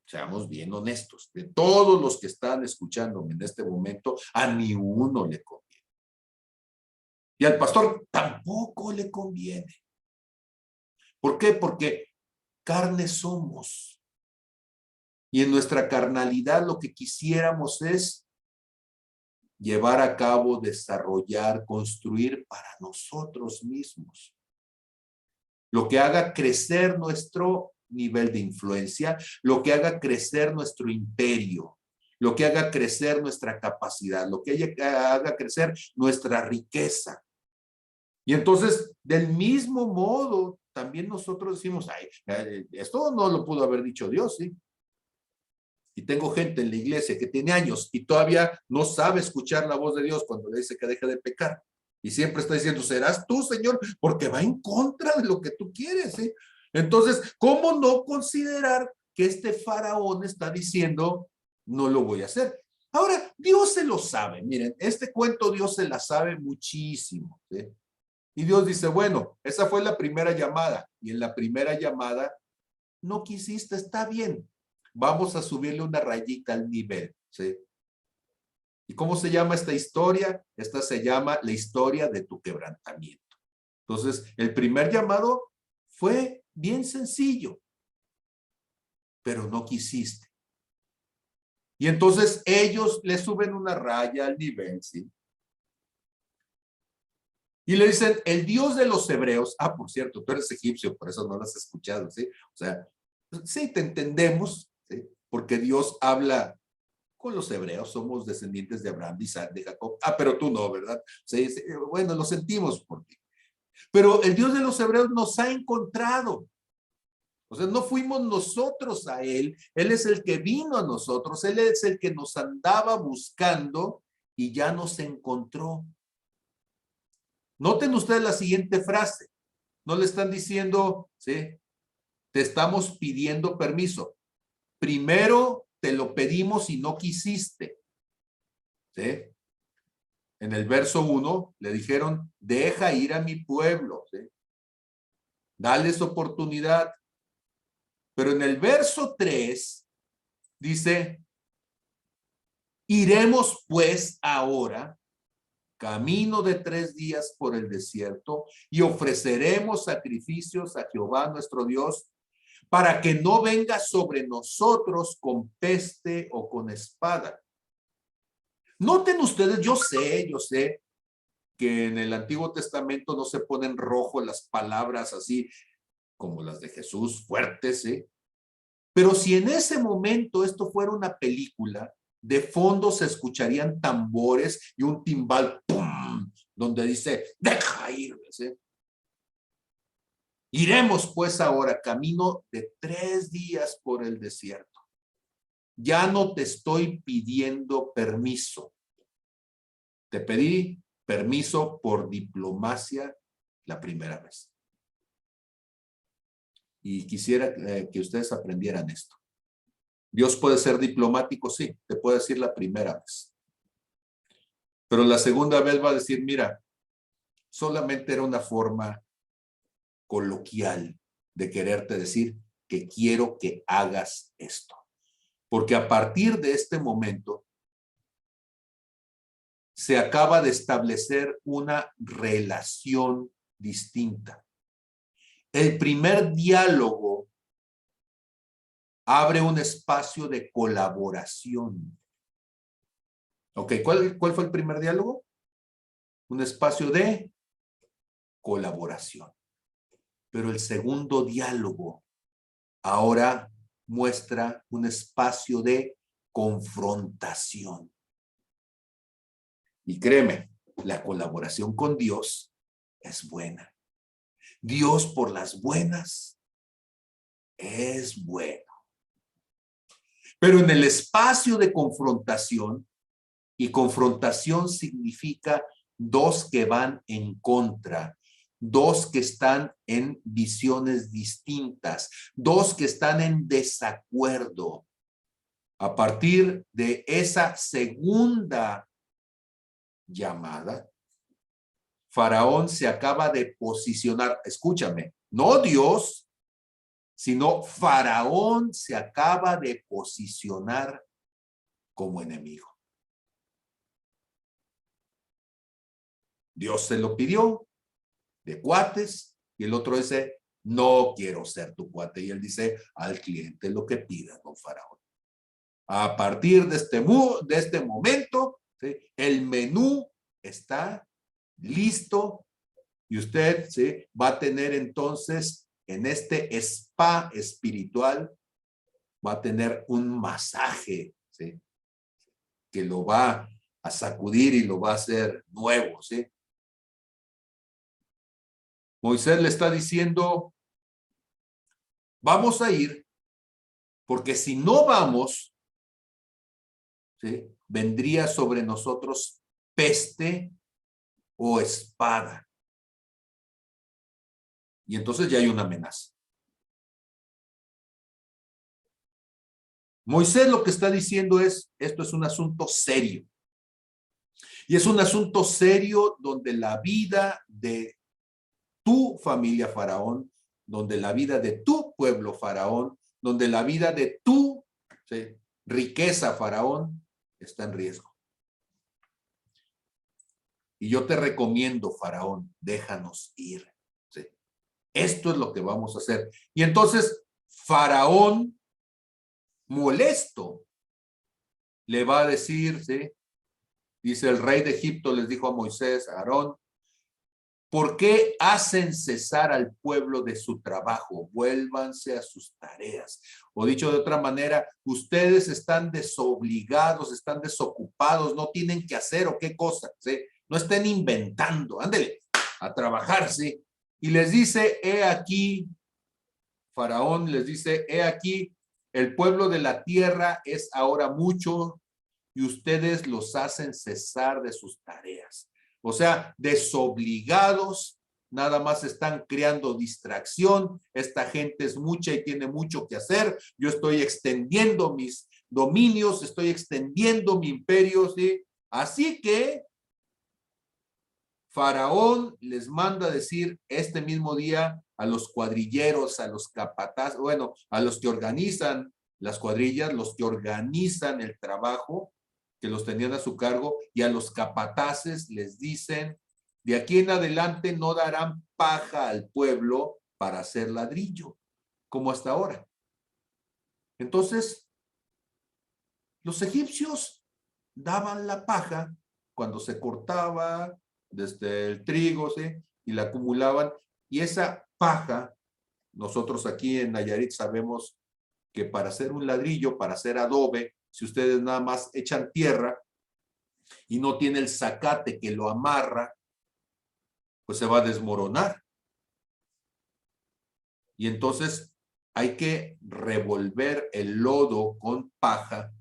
S1: Seamos bien honestos. De todos los que están escuchándome en este momento, a ni uno le conviene. Y al pastor tampoco le conviene. ¿Por qué? Porque carne somos. Y en nuestra carnalidad lo que quisiéramos es llevar a cabo, desarrollar, construir para nosotros mismos. Lo que haga crecer nuestro nivel de influencia, lo que haga crecer nuestro imperio, lo que haga crecer nuestra capacidad, lo que haga crecer nuestra riqueza. Y entonces, del mismo modo, también nosotros decimos, ay, esto no lo pudo haber dicho Dios, ¿sí? Y tengo gente en la iglesia que tiene años y todavía no sabe escuchar la voz de Dios cuando le dice que deje de pecar. Y siempre está diciendo, serás tú, Señor, porque va en contra de lo que tú quieres, ¿sí? Entonces, ¿cómo no considerar que este faraón está diciendo, no lo voy a hacer? Ahora, Dios se lo sabe. Miren, este cuento Dios se la sabe muchísimo, ¿sí? Y Dios dice, bueno, esa fue la primera llamada. Y en la primera llamada, no quisiste, está bien. Vamos a subirle una rayita al nivel, ¿sí? ¿Y cómo se llama esta historia? Esta se llama la historia de tu quebrantamiento. Entonces, el primer llamado fue bien sencillo, pero no quisiste. Y entonces ellos le suben una raya al nivel, ¿sí? Y le dicen, el Dios de los hebreos, por cierto, tú eres egipcio, por eso no lo has escuchado, ¿sí? O sea, sí, te entendemos, ¿sí? Porque Dios habla con los hebreos, somos descendientes de Abraham, de Isaac, de Jacob. Pero tú no, ¿verdad? Sí, sí, bueno, lo sentimos por ti. Pero el Dios de los hebreos nos ha encontrado. O sea, no fuimos nosotros a Él, Él es el que vino a nosotros, Él es el que nos andaba buscando y ya nos encontró. Noten ustedes la siguiente frase. No le están diciendo, ¿sí? Te estamos pidiendo permiso. Primero te lo pedimos y no quisiste. ¿Sí? En el verso 1 le dijeron, deja ir a mi pueblo, ¿sí? Dales oportunidad. Pero en el verso 3 dice, iremos pues ahora camino de 3 días por el desierto y ofreceremos sacrificios a Jehová nuestro Dios para que no venga sobre nosotros con peste o con espada. Noten ustedes, yo sé que en el Antiguo Testamento no se ponen rojo las palabras así como las de Jesús, fuertes, ¿eh? Pero si en ese momento esto fuera una película, de fondo se escucharían tambores y un timbal, ¡pum!, donde dice, deja ir, ¿sí? Iremos pues ahora camino de 3 días por el desierto. Ya no te estoy pidiendo permiso. Te pedí permiso por diplomacia la primera vez. Y quisiera que ustedes aprendieran esto. Dios puede ser diplomático, sí, te puede decir la primera vez. Pero la segunda vez va a decir, mira, solamente era una forma coloquial de quererte decir que quiero que hagas esto. Porque a partir de este momento se acaba de establecer una relación distinta. El primer diálogo abre un espacio de colaboración. Ok, ¿cuál fue el primer diálogo? Un espacio de colaboración. Pero el segundo diálogo ahora muestra un espacio de confrontación. Y créeme, la colaboración con Dios es buena. Dios por las buenas es bueno. Pero en el espacio de confrontación, y confrontación significa dos que van en contra, dos que están en visiones distintas, dos que están en desacuerdo. A partir de esa segunda llamada, Faraón se acaba de posicionar, escúchame, no Dios, sino Faraón se acaba de posicionar como enemigo. Dios se lo pidió de cuates y el otro dice, no quiero ser tu cuate. Y él dice al cliente lo que pida, don Faraón. A partir de este momento, ¿sí?, el menú está listo y usted, ¿sí?, va a tener entonces en este spa espiritual, va a tener un masaje, ¿sí?, que lo va a sacudir y lo va a hacer nuevo, ¿sí? Moisés le está diciendo, vamos a ir, porque si no vamos, ¿sí?, vendría sobre nosotros peste o espada. Y entonces ya hay una amenaza. Moisés lo que está diciendo es, esto es un asunto serio. Y es un asunto serio donde la vida de tu familia faraón, donde la vida de tu pueblo faraón, donde la vida de tu, ¿sí?, riqueza faraón está en riesgo. Y yo te recomiendo, faraón, déjanos ir, ¿sí? Esto es lo que vamos a hacer. Y entonces Faraón, molesto, le va a decir, ¿sí?, dice el rey de Egipto, les dijo a Moisés, a Aarón, ¿por qué hacen cesar al pueblo de su trabajo? Vuélvanse a sus tareas. O dicho de otra manera, ustedes están desobligados, están desocupados, no tienen que hacer o qué cosa, ¿sí? No estén inventando, ándele a trabajar, ¿sí? Y les dice, he aquí, Faraón les dice, he aquí, el pueblo de la tierra es ahora mucho y ustedes los hacen cesar de sus tareas. O sea, desobligados, nada más están creando distracción. Esta gente es mucha y tiene mucho que hacer. Yo estoy extendiendo mis dominios, estoy extendiendo mi imperio, ¿sí? Así que Faraón les manda decir este mismo día a los cuadrilleros, a los capataz, bueno, a los que organizan las cuadrillas, los que organizan el trabajo, que los tenían a su cargo, y a los capataces les dicen, de aquí en adelante no darán paja al pueblo para hacer ladrillo, como hasta ahora. Entonces, los egipcios daban la paja cuando se cortaba desde el trigo, ¿sí?, y la acumulaban, y esa paja, nosotros aquí en Nayarit sabemos que para hacer un ladrillo, para hacer adobe, si ustedes nada más echan tierra y no tiene el zacate que lo amarra, pues se va a desmoronar. Y entonces hay que revolver el lodo con paja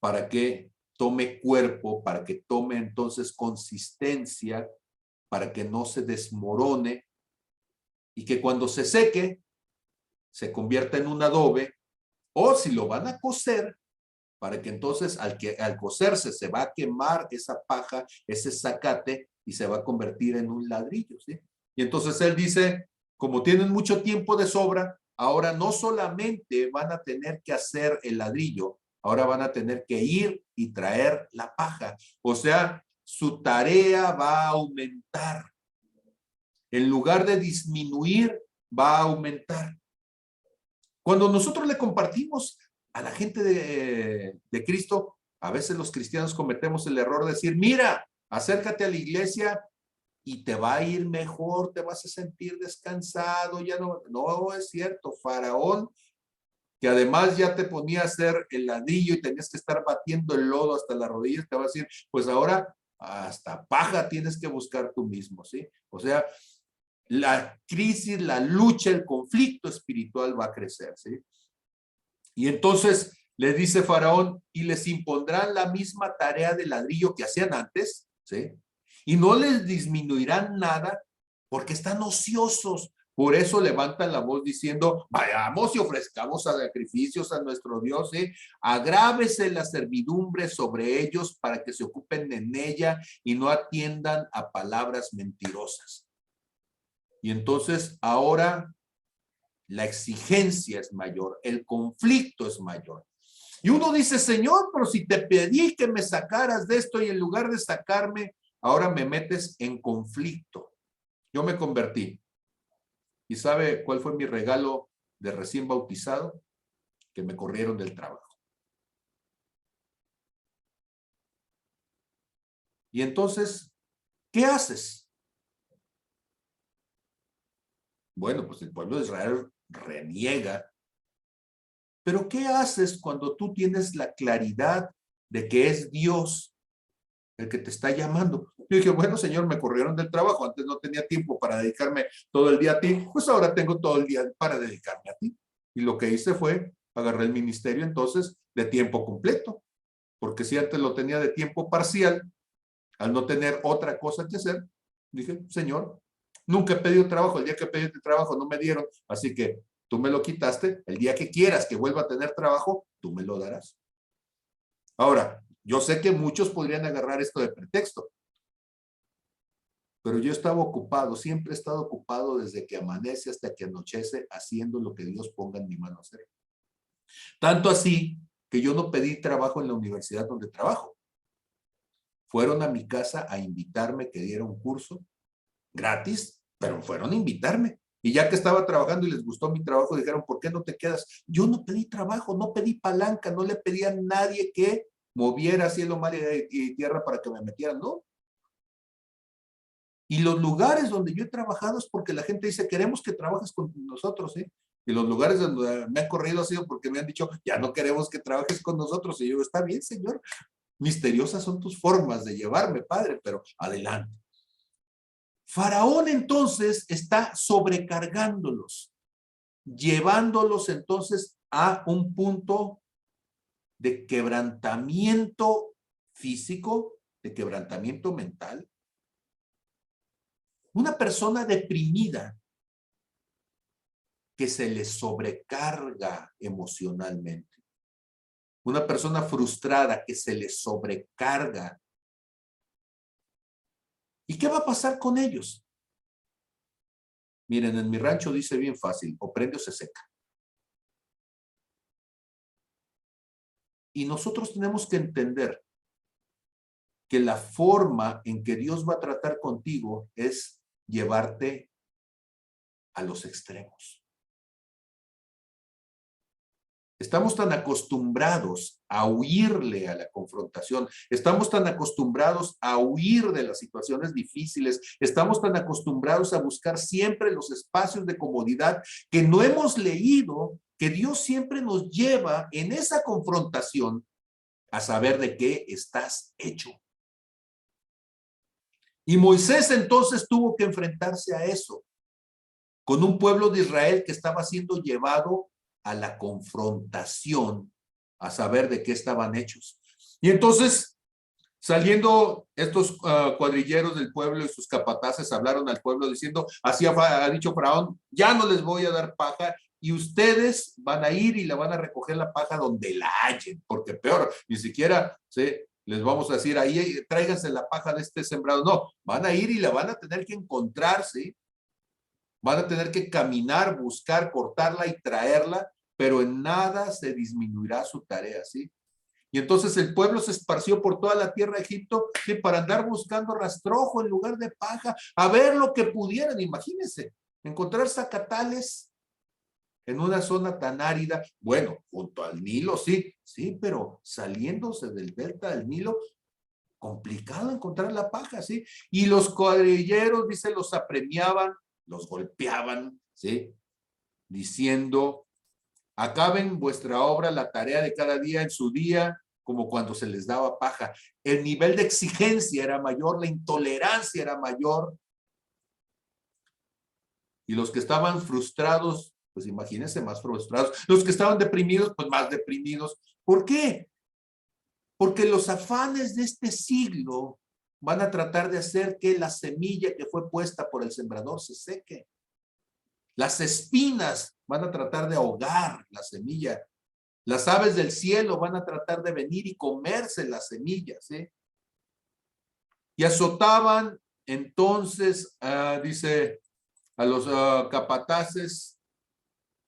S1: para que tome cuerpo, para que tome entonces consistencia, para que no se desmorone y que cuando se seque se convierta en un adobe, o si lo van a cocer, para que entonces al cocerse se va a quemar esa paja, ese zacate, y se va a convertir en un ladrillo, ¿sí? Y entonces él dice, como tienen mucho tiempo de sobra, ahora no solamente van a tener que hacer el ladrillo, ahora van a tener que ir y traer la paja. O sea, su tarea va a aumentar. En lugar de disminuir, va a aumentar. Cuando nosotros le compartimos a la gente de Cristo, a veces los cristianos cometemos el error de decir, mira, acércate a la iglesia y te va a ir mejor, te vas a sentir descansado, ya no, no es cierto. Faraón, que además ya te ponía a hacer el ladrillo y tenías que estar batiendo el lodo hasta las rodillas, te va a decir, pues ahora hasta paja tienes que buscar tú mismo, ¿sí? O sea, la crisis, la lucha, el conflicto espiritual va a crecer, ¿sí? Y entonces les dice Faraón, y les impondrán la misma tarea de ladrillo que hacían antes, ¿sí? Y no les disminuirán nada porque están ociosos. Por eso levantan la voz diciendo, vayamos y ofrezcamos sacrificios a nuestro Dios, ¿sí? Agrávese la servidumbre sobre ellos para que se ocupen en ella y no atiendan a palabras mentirosas. Y entonces ahora la exigencia es mayor, el conflicto es mayor. Y uno dice, Señor, pero si te pedí que me sacaras de esto y en lugar de sacarme, ahora me metes en conflicto. Yo me convertí. ¿Y sabe cuál fue mi regalo de recién bautizado? Que me corrieron del trabajo. Y entonces, ¿qué haces? Bueno, pues el pueblo de Israel reniega. Pero ¿qué haces cuando tú tienes la claridad de que es Dios el que te está llamando? Yo dije, bueno, Señor, me corrieron del trabajo, antes no tenía tiempo para dedicarme todo el día a ti, pues ahora tengo todo el día para dedicarme a ti. Y lo que hice fue, agarré el ministerio entonces de tiempo completo, porque si antes lo tenía de tiempo parcial, al no tener otra cosa que hacer, dije, Señor, nunca he pedido trabajo, el día que pedí trabajo no me dieron, así que tú me lo quitaste, el día que quieras que vuelva a tener trabajo, tú me lo darás. Ahora, yo sé que muchos podrían agarrar esto de pretexto, pero yo estaba ocupado, siempre he estado ocupado desde que amanece hasta que anochece, haciendo lo que Dios ponga en mi mano a hacer. Tanto así que yo no pedí trabajo en la universidad donde trabajo. Fueron a mi casa a invitarme que diera un curso gratis, pero fueron a invitarme. Y ya que estaba trabajando y les gustó mi trabajo, dijeron, ¿por qué no te quedas? Yo no pedí trabajo, no pedí palanca, no le pedí a nadie que moviera cielo, mar y tierra para que me metieran, ¿no? Y los lugares donde yo he trabajado es porque la gente dice, queremos que trabajes con nosotros, ¿eh? Y los lugares donde me han corrido ha sido porque me han dicho, ya no queremos que trabajes con nosotros. Y yo, está bien, Señor, misteriosas son tus formas de llevarme, Padre, pero adelante. Faraón entonces está sobrecargándolos, llevándolos entonces a un punto de quebrantamiento físico, de quebrantamiento mental. Una persona deprimida que se le sobrecarga emocionalmente. Una persona frustrada que se le sobrecarga. ¿Y qué va a pasar con ellos? Miren, en mi rancho dice bien fácil, o prende o se seca. Y nosotros tenemos que entender que la forma en que Dios va a tratar contigo es llevarte a los extremos. Estamos tan acostumbrados a huirle a la confrontación, estamos tan acostumbrados a huir de las situaciones difíciles, estamos tan acostumbrados a buscar siempre los espacios de comodidad que no hemos leído que Dios siempre nos lleva en esa confrontación a saber de qué estás hecho. Y Moisés entonces tuvo que enfrentarse a eso, con un pueblo de Israel que estaba siendo llevado a la confrontación, a saber de qué estaban hechos. Y entonces, saliendo estos cuadrilleros del pueblo y sus capataces hablaron al pueblo diciendo, así ha dicho Faraón, ya no les voy a dar paja y ustedes van a ir y la van a recoger la paja donde la hallen, porque peor, ni siquiera les vamos a decir, ahí tráiganse la paja de este sembrado. No, van a ir y la van a tener que encontrar, ¿sí? Van a tener que caminar, buscar, cortarla y traerla, pero en nada se disminuirá su tarea, ¿sí? Y entonces el pueblo se esparció por toda la tierra de Egipto, ¿sí? Para andar buscando rastrojo en lugar de paja, a ver lo que pudieran, imagínense, encontrar zacatales, en una zona tan árida, bueno, junto al Nilo, sí, sí, pero saliéndose del delta del Nilo, complicado encontrar la paja, ¿sí? Y los cuadrilleros, dice, los apremiaban, los golpeaban, ¿sí? Diciendo, acaben vuestra obra, la tarea de cada día en su día, como cuando se les daba paja. El nivel de exigencia era mayor, la intolerancia era mayor. Y los que estaban frustrados, pues imagínense, más frustrados. Los que estaban deprimidos, pues más deprimidos. ¿Por qué? Porque los afanes de este siglo van a tratar de hacer que la semilla que fue puesta por el sembrador se seque. Las espinas van a tratar de ahogar la semilla. Las aves del cielo van a tratar de venir y comerse las semillas, ¿sí? Y azotaban entonces, dice, a los capataces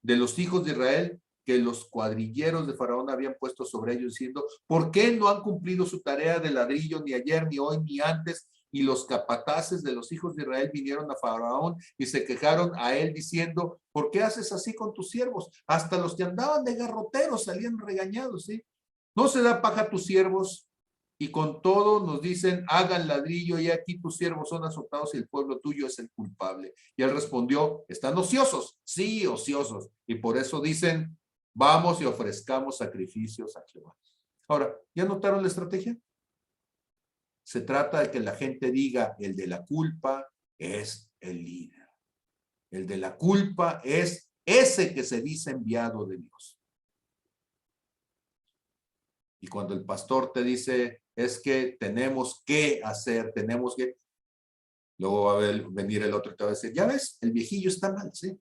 S1: de los hijos de Israel que los cuadrilleros de Faraón habían puesto sobre ellos, diciendo, ¿por qué no han cumplido su tarea de ladrillo ni ayer, ni hoy, ni antes? Y los capataces de los hijos de Israel vinieron a Faraón y se quejaron a él diciendo, ¿por qué haces así con tus siervos? Hasta los que andaban de garroteros salían regañados, ¿sí? No se da paja a tus siervos, y con todo nos dicen, hagan ladrillo, y aquí tus siervos son azotados y el pueblo tuyo es el culpable. Y él respondió, ¿están ociosos? Sí, ociosos. Y por eso dicen, vamos y ofrezcamos sacrificios a Jehová. Ahora, ¿ya notaron la estrategia? Se trata de que la gente diga, el de la culpa es el líder. El de la culpa es ese que se dice enviado de Dios. Y cuando el pastor te dice, es que tenemos que hacer, tenemos que, luego va a venir el otro y te va a decir, ya ves, el viejillo está mal, ¿sí?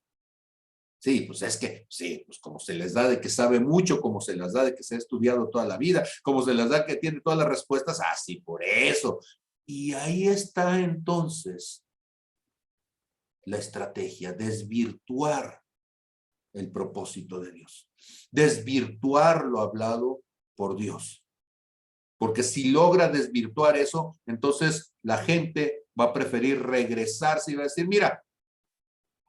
S1: Sí, pues es que, sí, pues como se les da de que sabe mucho, como se les da de que se ha estudiado toda la vida, como se les da que tiene todas las respuestas, así por eso. Y ahí está entonces la estrategia, desvirtuar el propósito de Dios, desvirtuar lo hablado por Dios. Porque si logra desvirtuar eso, entonces la gente va a preferir regresarse y va a decir, mira,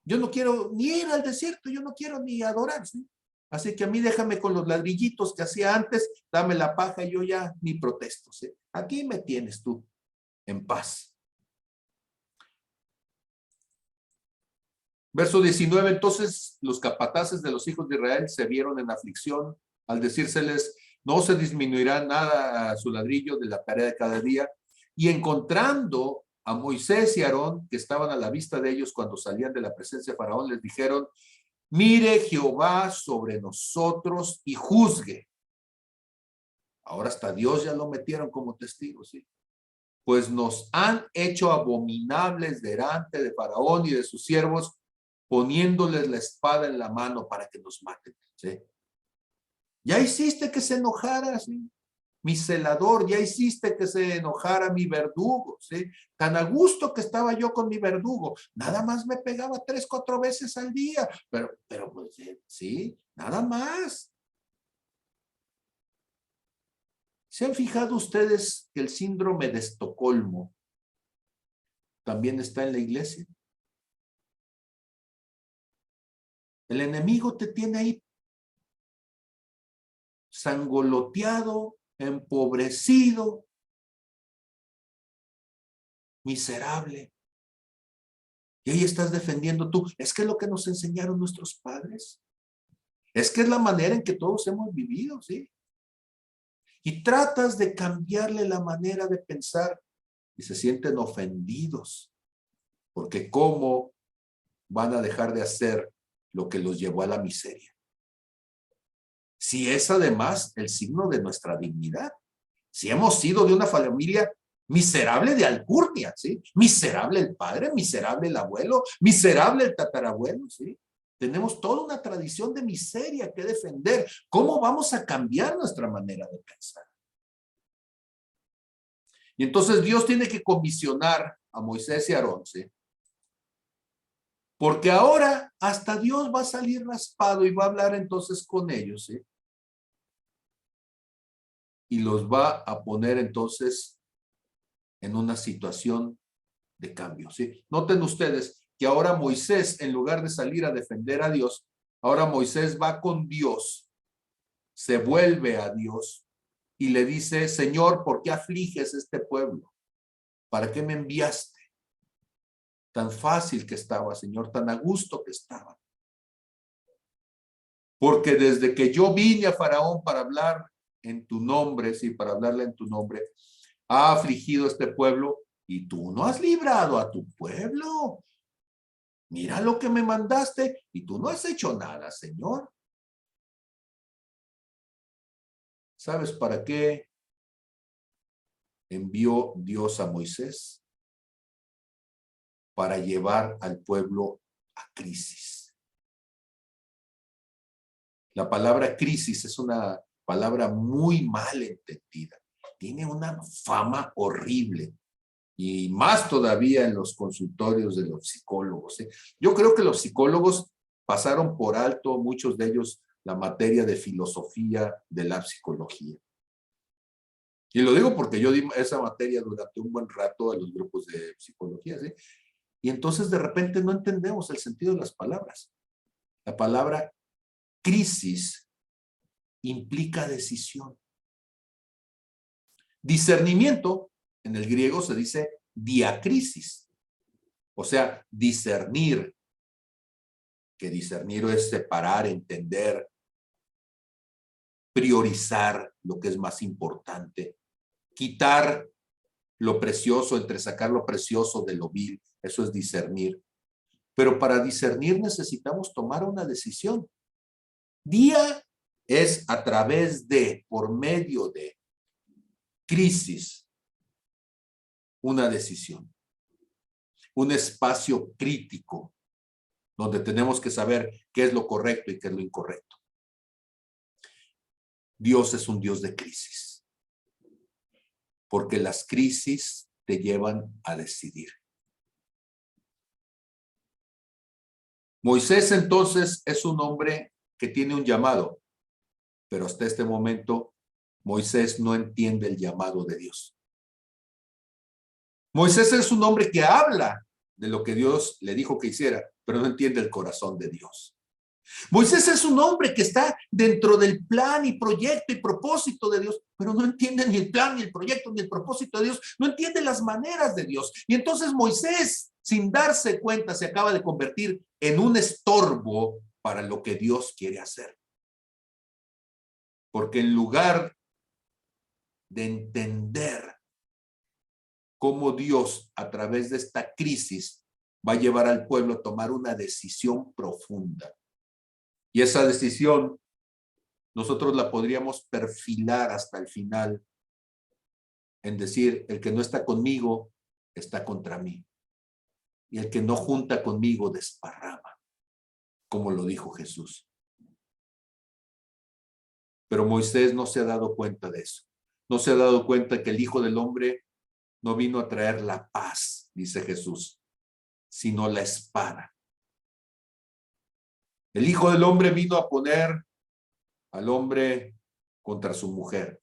S1: yo no quiero ni ir al desierto, yo no quiero ni adorar, ¿sí? Así que a mí déjame con los ladrillitos que hacía antes, dame la paja y yo ya ni protesto, ¿sí? Aquí me tienes tú, en paz. Verso 19, entonces los capataces de los hijos de Israel se vieron en aflicción al decírseles, no se disminuirá nada a su ladrillo de la tarea de cada día. Y encontrando a Moisés y Aarón, que estaban a la vista de ellos cuando salían de la presencia de Faraón, les dijeron, mire Jehová sobre nosotros y juzgue. Ahora hasta Dios ya lo metieron como testigo, ¿sí? Pues nos han hecho abominables delante de Faraón y de sus siervos, poniéndoles la espada en la mano para que nos maten, ¿sí? Ya hiciste que se enojara, ¿sí? Mi celador, ya hiciste que se enojara mi verdugo, ¿sí? Tan a gusto que estaba yo con mi verdugo, nada más me pegaba 3, 4 veces al día, pero pues, sí, nada más. ¿Se han fijado ustedes que el síndrome de Estocolmo también está en la iglesia? El enemigo te tiene ahí sangoloteado, empobrecido, miserable. Y ahí estás defendiendo tú. Es que es lo que nos enseñaron nuestros padres. Es que es la manera en que todos hemos vivido, ¿sí? Y tratas de cambiarle la manera de pensar y se sienten ofendidos. Porque ¿cómo van a dejar de hacer lo que los llevó a la miseria? Si es además el signo de nuestra dignidad. Si hemos sido de una familia miserable de alcurnia, ¿sí? Miserable el padre, miserable el abuelo, miserable el tatarabuelo, ¿sí? Tenemos toda una tradición de miseria que defender. ¿Cómo vamos a cambiar nuestra manera de pensar? Y entonces Dios tiene que comisionar a Moisés y a Aarón, ¿sí? Porque ahora hasta Dios va a salir raspado y va a hablar entonces con ellos, ¿sí? Y los va a poner entonces en una situación de cambio, ¿sí? Noten ustedes que ahora Moisés, en lugar de salir a defender a Dios, Ahora Moisés va con Dios, se vuelve a Dios y le dice, Señor, ¿por qué afliges este pueblo? ¿Para qué me enviaste? Tan fácil que estaba, Señor, tan a gusto que estaba. Porque desde que yo vine a Faraón para hablar en tu nombre, sí, para hablarle en tu nombre, ha afligido este pueblo y tú no has librado a tu pueblo. Mira lo que me mandaste y tú no has hecho nada, Señor. ¿Sabes para qué envió Dios a Moisés? Para llevar al pueblo a crisis. La palabra crisis es una palabra muy mal entendida. Tiene una fama horrible. Y más todavía en los consultorios de los psicólogos. Yo creo que los psicólogos pasaron por alto, muchos de ellos, la materia de filosofía de la psicología. Y lo digo porque yo di esa materia durante un buen rato a los grupos de psicología, ¿sí? Y entonces de repente no entendemos el sentido de las palabras. La palabra crisis implica decisión. Discernimiento, en el griego se dice diacrisis, o sea, discernir, que discernir es separar, entender, priorizar lo que es más importante, quitar lo precioso, entresacar lo precioso de lo vil, eso es discernir. Pero para discernir necesitamos tomar una decisión. Día es a través de, por medio de crisis, una decisión, un espacio crítico donde tenemos que saber qué es lo correcto y qué es lo incorrecto. Dios es un Dios de crisis, porque las crisis te llevan a decidir. Moisés entonces es un hombre que tiene un llamado, pero hasta este momento Moisés no entiende el llamado de Dios. Moisés es un hombre que habla de lo que Dios le dijo que hiciera, pero no entiende el corazón de Dios. Moisés es un hombre que está dentro del plan y proyecto y propósito de Dios, pero no entiende ni el plan, ni el proyecto, ni el propósito de Dios, no entiende las maneras de Dios. Y entonces Moisés, sin darse cuenta, se acaba de convertir en un estorbo para lo que Dios quiere hacer. Porque en lugar de entender cómo Dios, a través de esta crisis, va a llevar al pueblo a tomar una decisión profunda. Y esa decisión nosotros la podríamos perfilar hasta el final en decir, el que no está conmigo está contra mí. Y el que no junta conmigo desparrama, como lo dijo Jesús. Pero Moisés no se ha dado cuenta de eso. No se ha dado cuenta que el Hijo del Hombre no vino a traer la paz, dice Jesús, sino la espada. El Hijo del Hombre vino a poner al hombre contra su mujer,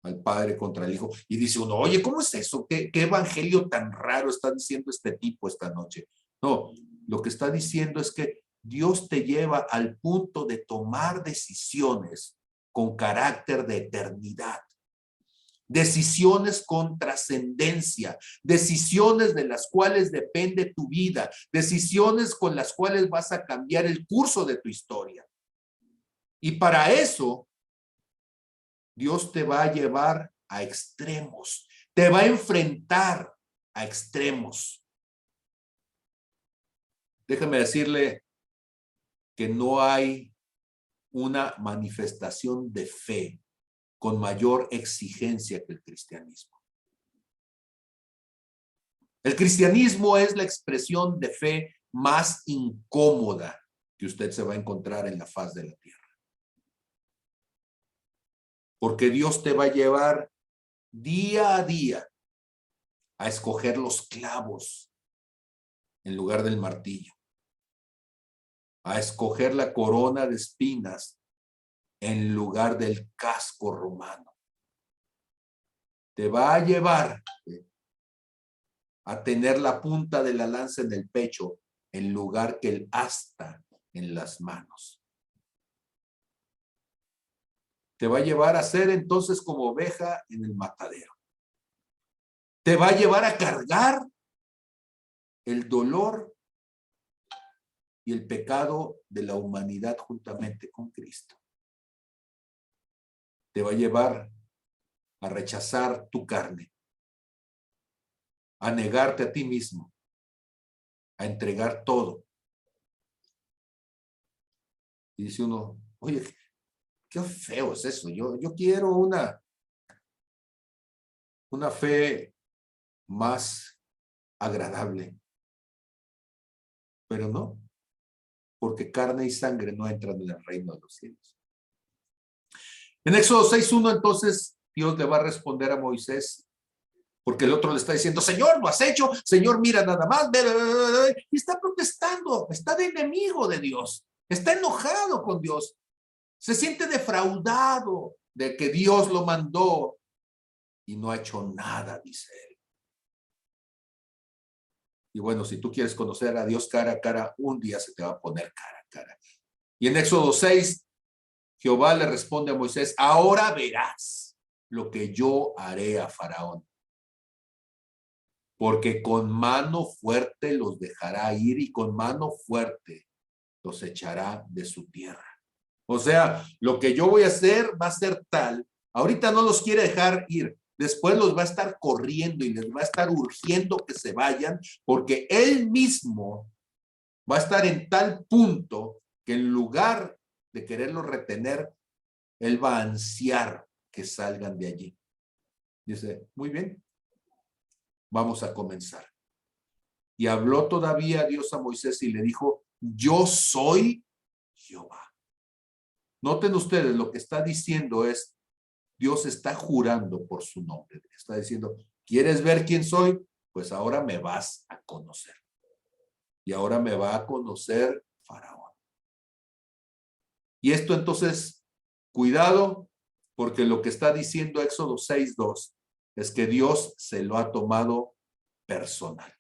S1: al padre contra el hijo. Y dice uno, oye, ¿cómo es eso? ¿Qué evangelio tan raro está diciendo este tipo esta noche? No, lo que está diciendo es que Dios te lleva al punto de tomar decisiones con carácter de eternidad. Decisiones con trascendencia, decisiones de las cuales depende tu vida, decisiones con las cuales vas a cambiar el curso de tu historia. Y para eso, Dios te va a llevar a extremos, te va a enfrentar a extremos. Déjame decirle que no hay una manifestación de fe con mayor exigencia que el cristianismo. El cristianismo es la expresión de fe más incómoda que usted se va a encontrar en la faz de la tierra. Porque Dios te va a llevar día a día a escoger los clavos en lugar del martillo, a escoger la corona de espinas en lugar del casco romano. Te va a llevar a tener la punta de la lanza en el pecho en lugar que el asta en las manos. Te va a llevar a ser entonces como oveja en el matadero. Te va a llevar a cargar el dolor y el pecado de la humanidad juntamente con Cristo. Te va a llevar a rechazar tu carne, a negarte a ti mismo, a entregar todo. Y dice uno, oye, qué feo es eso. Yo quiero una fe más agradable. Pero no, porque carne y sangre no entran en el reino de los cielos. En Éxodo 6:1, entonces, Dios le va a responder a Moisés, porque el otro le está diciendo, Señor, lo has hecho, Señor, mira nada más, y está protestando, está de enemigo de Dios, está enojado con Dios, se siente defraudado de que Dios lo mandó y no ha hecho nada, dice él. Y bueno, si tú quieres conocer a Dios cara a cara, un día se te va a poner cara a cara. Y en Éxodo 6, Jehová le responde a Moisés, ahora verás lo que yo haré a Faraón, porque con mano fuerte los dejará ir y con mano fuerte los echará de su tierra. O sea, lo que yo voy a hacer va a ser tal, ahorita no los quiere dejar ir, después los va a estar corriendo y les va a estar urgiendo que se vayan, porque él mismo va a estar en tal punto que en lugar de quererlos retener, él va a ansiar que salgan de allí. Dice, muy bien, vamos a comenzar. Y habló todavía Dios a Moisés y le dijo, yo soy Jehová. Noten ustedes, lo que está diciendo es, Dios está jurando por su nombre. Está diciendo, ¿quieres ver quién soy? Pues ahora me vas a conocer. Y ahora me va a conocer Faraón. Y esto entonces, cuidado, porque lo que está diciendo Éxodo 6:2 es que Dios se lo ha tomado personal.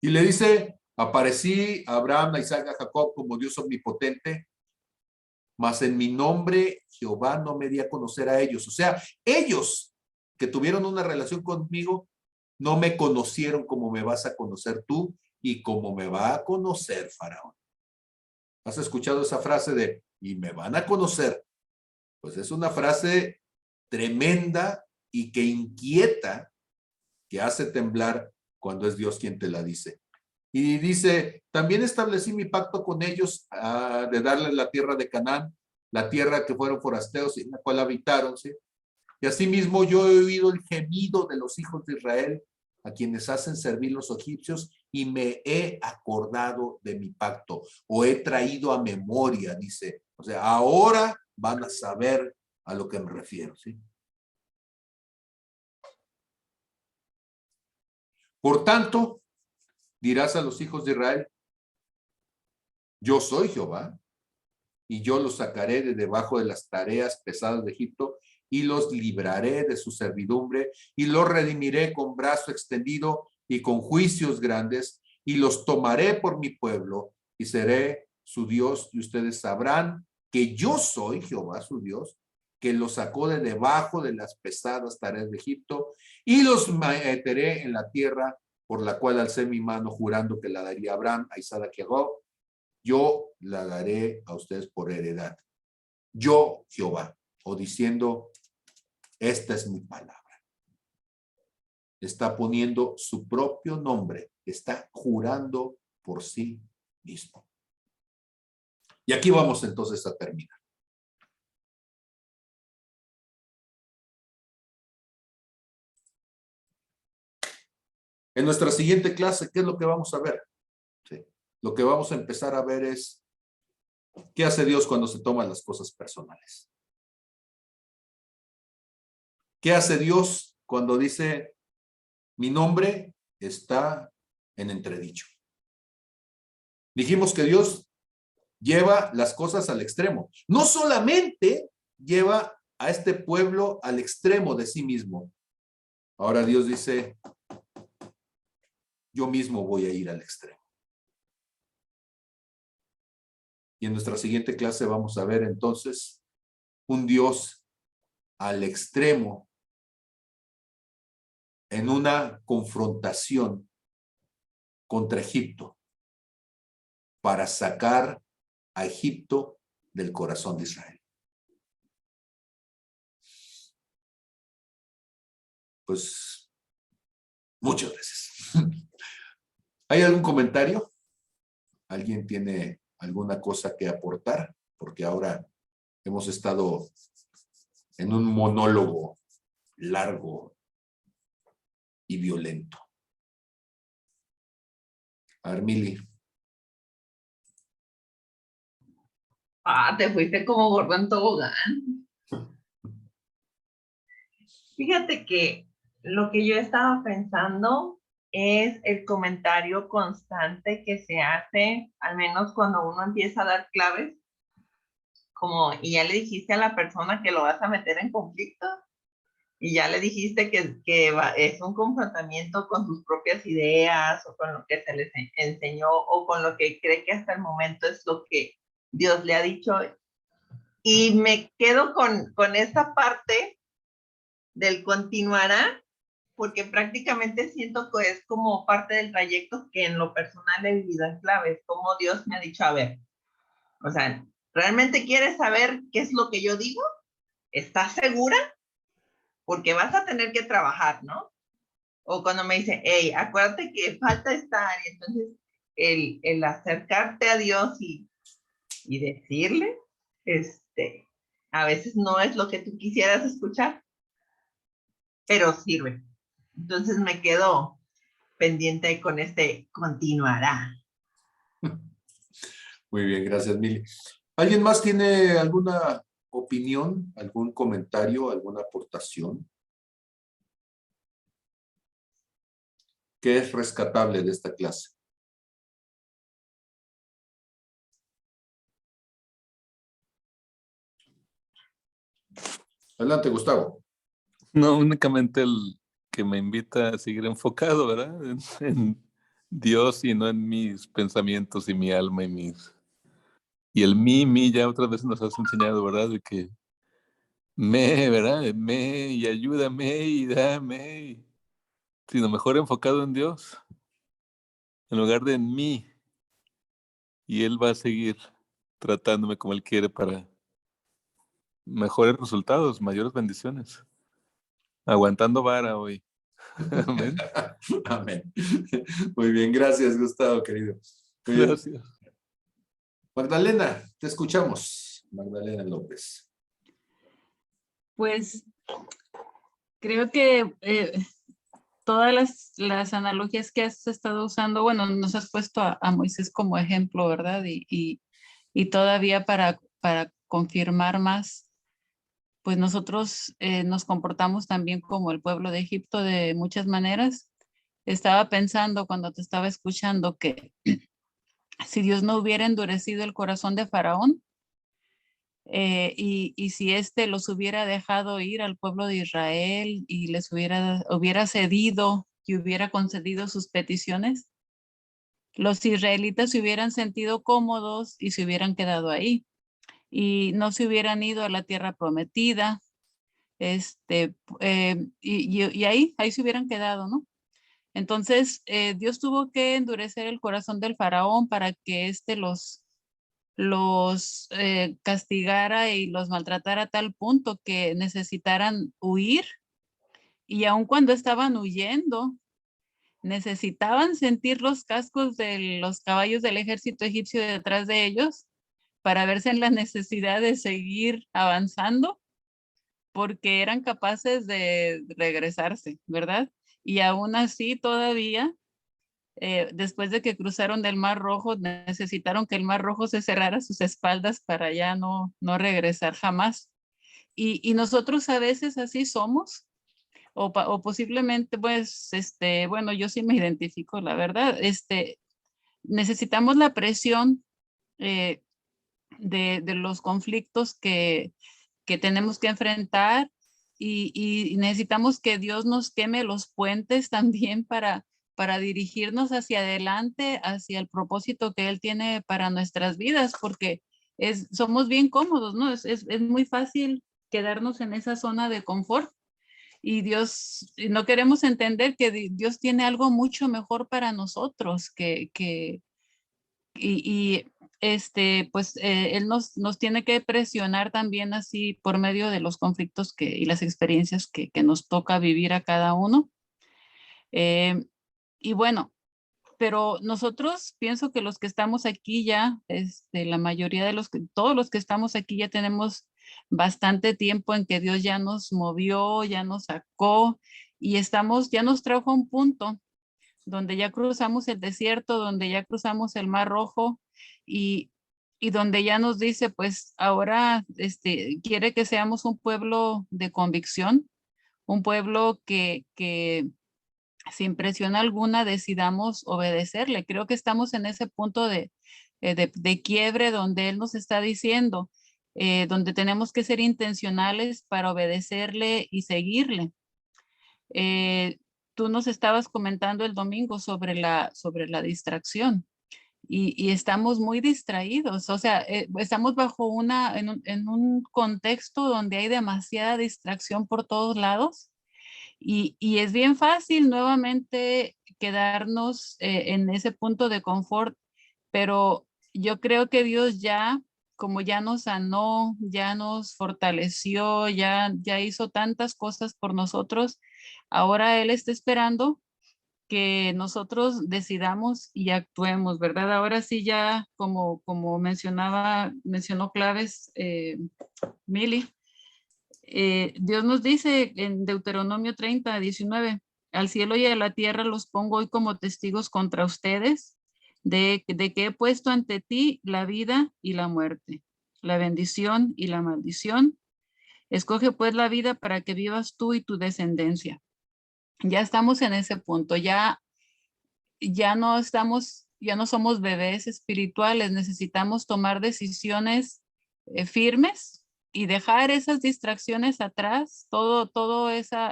S1: Y le dice, aparecí a Abraham, a Isaac, a Jacob como Dios omnipotente, mas en mi nombre Jehová no me di a conocer a ellos. O sea, ellos que tuvieron una relación conmigo, no me conocieron como me vas a conocer tú y como me va a conocer Faraón. ¿Has escuchado esa frase de, y me van a conocer? Pues es una frase tremenda y que inquieta, que hace temblar cuando es Dios quien te la dice. Y dice, también establecí mi pacto con ellos de darles la tierra de Canaán, la tierra que fueron forasteros y en la cual habitaron, ¿sí? Y asimismo yo he oído el gemido de los hijos de Israel, a quienes hacen servir los egipcios, y me he acordado de mi pacto, o he traído a memoria, dice. O sea, ahora van a saber a lo que me refiero, ¿sí? Por tanto, dirás a los hijos de Israel, yo soy Jehová, y yo los sacaré de debajo de las tareas pesadas de Egipto, y los libraré de su servidumbre, y los redimiré con brazo extendido y con juicios grandes, y los tomaré por mi pueblo, y seré su Dios, y ustedes sabrán que yo soy Jehová su Dios, que los sacó de debajo de las pesadas tareas de Egipto, y los meteré en la tierra por la cual alcé mi mano jurando que la daría a Abraham, a Isaac y a Jacob. Yo la daré a ustedes por heredad. Yo, Jehová, o diciendo, esta es mi palabra. Está poniendo su propio nombre, está jurando por sí mismo. Y aquí vamos entonces a terminar. En nuestra siguiente clase, ¿qué es lo que vamos a ver? Sí. Lo que vamos a empezar a ver es, ¿qué hace Dios cuando se toman las cosas personales? ¿Qué hace Dios cuando dice, mi nombre está en entredicho? Dijimos que Dios lleva las cosas al extremo. No solamente lleva a este pueblo al extremo de sí mismo. Ahora Dios dice, yo mismo voy a ir al extremo. Y en nuestra siguiente clase vamos a ver entonces un Dios al extremo en una confrontación contra Egipto para sacar a Egipto del corazón de Israel. Pues muchas gracias. ¿Hay algún comentario? ¿Alguien tiene alguna cosa que aportar? Porque ahora hemos estado en un monólogo largo y violento. Armili.
S2: Te fuiste como gordo en tobogán. Fíjate que lo que yo estaba pensando es el comentario constante que se hace, al menos cuando uno empieza a dar claves, como, y ya le dijiste a la persona que lo vas a meter en conflicto, y ya le dijiste que es un confrontamiento con sus propias ideas, o con lo que se les enseñó, o con lo que cree que hasta el momento es lo que Dios le ha dicho. Y me quedo con esta parte del continuará, porque prácticamente siento que es como parte del trayecto que en lo personal he vivido en claves, como Dios me ha dicho, a ver, o sea, ¿realmente quieres saber qué es lo que yo digo? ¿Estás segura? Porque vas a tener que trabajar, ¿no? O cuando me dice, hey, acuérdate que falta estar, y entonces el acercarte a Dios y decirle, a veces no es lo que tú quisieras escuchar, pero sirve. Entonces me quedo pendiente con continuará.
S1: Muy bien, gracias, Mili. ¿Alguien más tiene alguna opinión, algún comentario, alguna aportación? ¿Qué es rescatable de esta clase? Adelante, Gustavo.
S3: No, únicamente el que me invita a seguir enfocado, ¿verdad? En Dios y no en mis pensamientos y mi alma y el mí, ya otras veces nos has enseñado, ¿verdad? De que ¿verdad? Y ayúdame y dame. Sino mejor enfocado en Dios, en lugar de en mí. Y Él va a seguir tratándome como Él quiere para mejores resultados, mayores bendiciones. Aguantando vara hoy. Amén.
S1: Amén. Muy bien, gracias, Gustavo, querido. Muy bien.
S3: Gracias.
S1: Magdalena, te escuchamos. Magdalena López.
S4: Pues creo que todas las analogías que has estado usando, bueno, nos has puesto a Moisés como ejemplo, ¿verdad? Y todavía para confirmar más, pues nosotros nos comportamos también como el pueblo de Egipto de muchas maneras. Estaba pensando cuando te estaba escuchando que si Dios no hubiera endurecido el corazón de Faraón, y si éste los hubiera dejado ir al pueblo de Israel y les hubiera cedido y hubiera concedido sus peticiones, los israelitas se hubieran sentido cómodos y se hubieran quedado ahí y no se hubieran ido a la tierra prometida, y ahí se hubieran quedado, ¿no? Entonces, Dios tuvo que endurecer el corazón del faraón para que éste los castigara y los maltratara a tal punto que necesitaran huir, y aun cuando estaban huyendo, necesitaban sentir los cascos de los caballos del ejército egipcio detrás de ellos para verse en la necesidad de seguir avanzando, porque eran capaces de regresarse, ¿verdad? Y aún así todavía, después de que cruzaron del Mar Rojo, necesitaron que el Mar Rojo se cerrara a sus espaldas para ya no regresar jamás. Y nosotros a veces así somos, o posiblemente, pues, bueno, yo sí me identifico, la verdad, necesitamos la presión eh, de los conflictos que tenemos que enfrentar, y necesitamos que Dios nos queme los puentes también para dirigirnos hacia adelante, hacia el propósito que Él tiene para nuestras vidas, porque somos bien cómodos, ¿no? Es muy fácil quedarnos en esa zona de confort. Y Dios, no queremos entender que Dios tiene algo mucho mejor para nosotros, pues Él nos tiene que presionar también así por medio de los conflictos y las experiencias que nos toca vivir a cada uno. Y bueno, pero nosotros pienso que los que estamos aquí ya, la mayoría de todos los que estamos aquí ya tenemos bastante tiempo en que Dios ya nos movió, ya nos sacó y ya nos trajo a un punto donde ya cruzamos el desierto, donde ya cruzamos el Mar Rojo y, y donde ya nos dice, pues ahora quiere que seamos un pueblo de convicción, un pueblo que sin presión alguna decidamos obedecerle. Creo que estamos en ese punto de quiebre donde Él nos está diciendo, donde tenemos que ser intencionales para obedecerle y seguirle. Tú nos estabas comentando el domingo sobre la distracción y estamos muy distraídos, o sea, estamos bajo en un contexto donde hay demasiada distracción por todos lados y es bien fácil nuevamente quedarnos en ese punto de confort, pero yo creo que Dios ya, como ya nos sanó, ya nos fortaleció, ya hizo tantas cosas por nosotros, ahora Él está esperando que nosotros decidamos y actuemos, ¿verdad? Ahora sí ya, como mencionó Claves, Mili, Dios nos dice en Deuteronomio 30:19, al cielo y a la tierra los pongo hoy como testigos contra ustedes de que he puesto ante ti la vida y la muerte, la bendición y la maldición. Escoge pues la vida para que vivas tú y tu descendencia. Ya estamos en ese punto, ya no somos bebés espirituales, necesitamos tomar decisiones firmes y dejar esas distracciones atrás,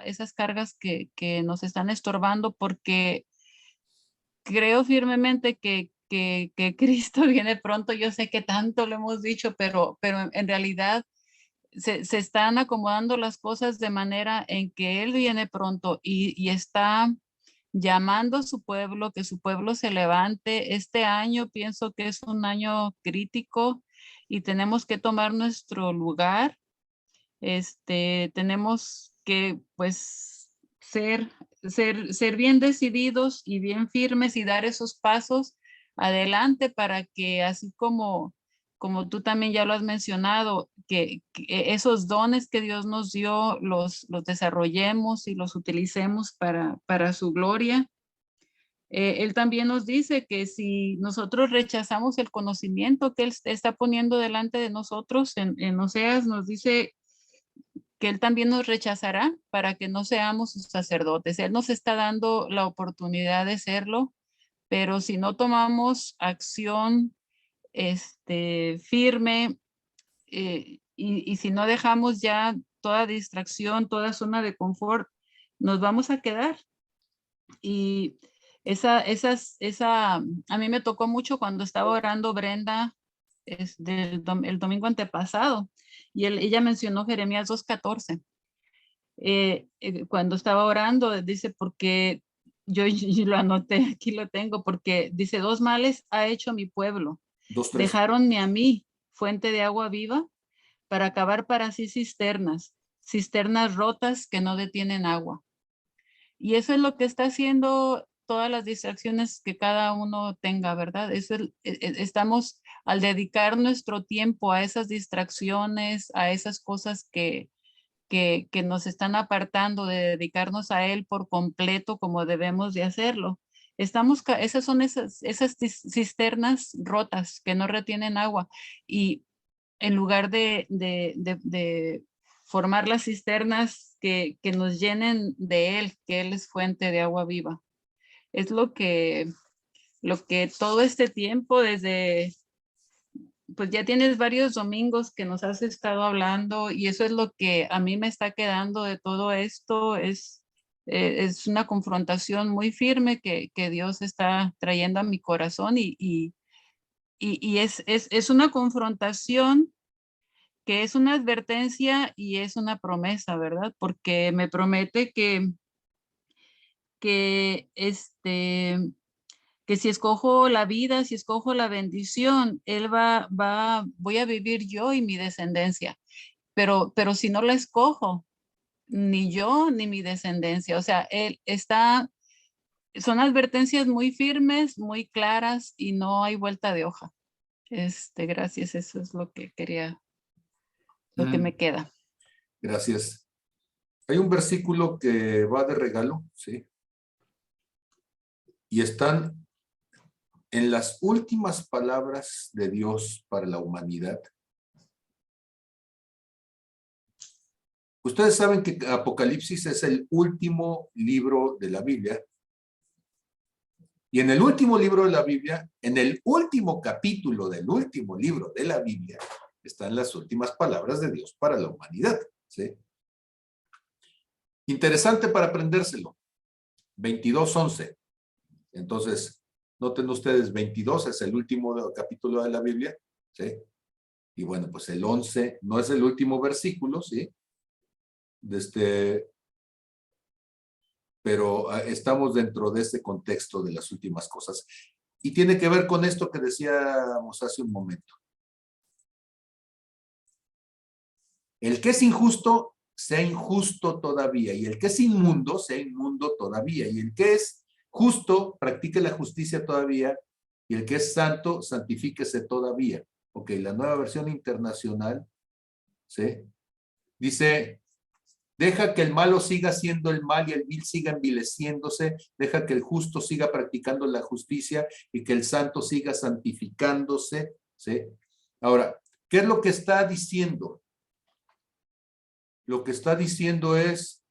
S4: esas cargas que nos están estorbando, porque creo firmemente que Cristo viene pronto. Yo sé que tanto lo hemos dicho, pero en realidad se están acomodando las cosas de manera en que Él viene pronto y está llamando a su pueblo, que su pueblo se levante. Este año pienso que es un año crítico y tenemos que tomar nuestro lugar. Tenemos que pues ser bien decididos y bien firmes y dar esos pasos adelante para que así como tú también ya lo has mencionado, que esos dones que Dios nos dio los desarrollemos y los utilicemos para su gloria. Él también nos dice que si nosotros rechazamos el conocimiento que Él está poniendo delante de nosotros, en Oseas nos dice que Él también nos rechazará para que no seamos sus sacerdotes. Él nos está dando la oportunidad de serlo, pero si no tomamos acción firme y si no dejamos ya toda distracción, toda zona de confort, nos vamos a quedar. Y a mí me tocó mucho cuando estaba orando Brenda el domingo antepasado y ella mencionó Jeremías 2:14. Cuando estaba orando, dice, porque yo lo anoté, aquí lo tengo, porque dice, 2 males ha hecho mi pueblo.
S1: 2:13.
S4: Dejáronme a mí, fuente de agua viva, para acabar para sí cisternas rotas que no detienen agua. Y eso es lo que está haciendo todas las distracciones que cada uno tenga, ¿verdad? Estamos al dedicar nuestro tiempo a esas distracciones, a esas cosas que nos están apartando de dedicarnos a Él por completo como debemos de hacerlo. Esas son esas cisternas rotas que no retienen agua y en lugar de formar las cisternas que nos llenen de Él, que Él es fuente de agua viva. Es lo que todo este tiempo pues ya tienes varios domingos que nos has estado hablando y eso es lo que a mí me está quedando de todo esto, es una confrontación muy firme que Dios está trayendo a mi corazón y y es una confrontación que es una advertencia y es una promesa, ¿verdad? Porque me promete que que si escojo la vida, si escojo la bendición, voy a vivir yo y mi descendencia. Pero si no la escojo, ni yo ni mi descendencia, o sea, son advertencias muy firmes, muy claras y no hay vuelta de hoja. Gracias, eso es lo que quería, lo que me queda.
S1: Gracias. Hay un versículo que va de regalo, ¿sí? Y están en las últimas palabras de Dios para la humanidad. Ustedes saben que Apocalipsis es el último libro de la Biblia. Y en el último libro de la Biblia, en el último capítulo del último libro de la Biblia, están las últimas palabras de Dios para la humanidad, ¿sí? Interesante para aprendérselo. 22:11. Entonces, noten ustedes, 22 es el último capítulo de la Biblia, ¿sí? Y bueno, pues el 11 no es el último versículo, ¿sí? Pero estamos dentro de este contexto de las últimas cosas. Y tiene que ver con esto que decíamos hace un momento. El que es injusto, sea injusto todavía. Y el que es inmundo, sea inmundo todavía. Y el que es justo, practique la justicia todavía. Y el que es santo, santifíquese todavía. Ok, la nueva versión internacional, ¿sí? Dice, deja que el malo siga siendo el mal y el vil siga envileciéndose. Deja que el justo siga practicando la justicia y que el santo siga santificándose, ¿sí? Ahora, ¿qué es lo que está diciendo? Lo que está diciendo es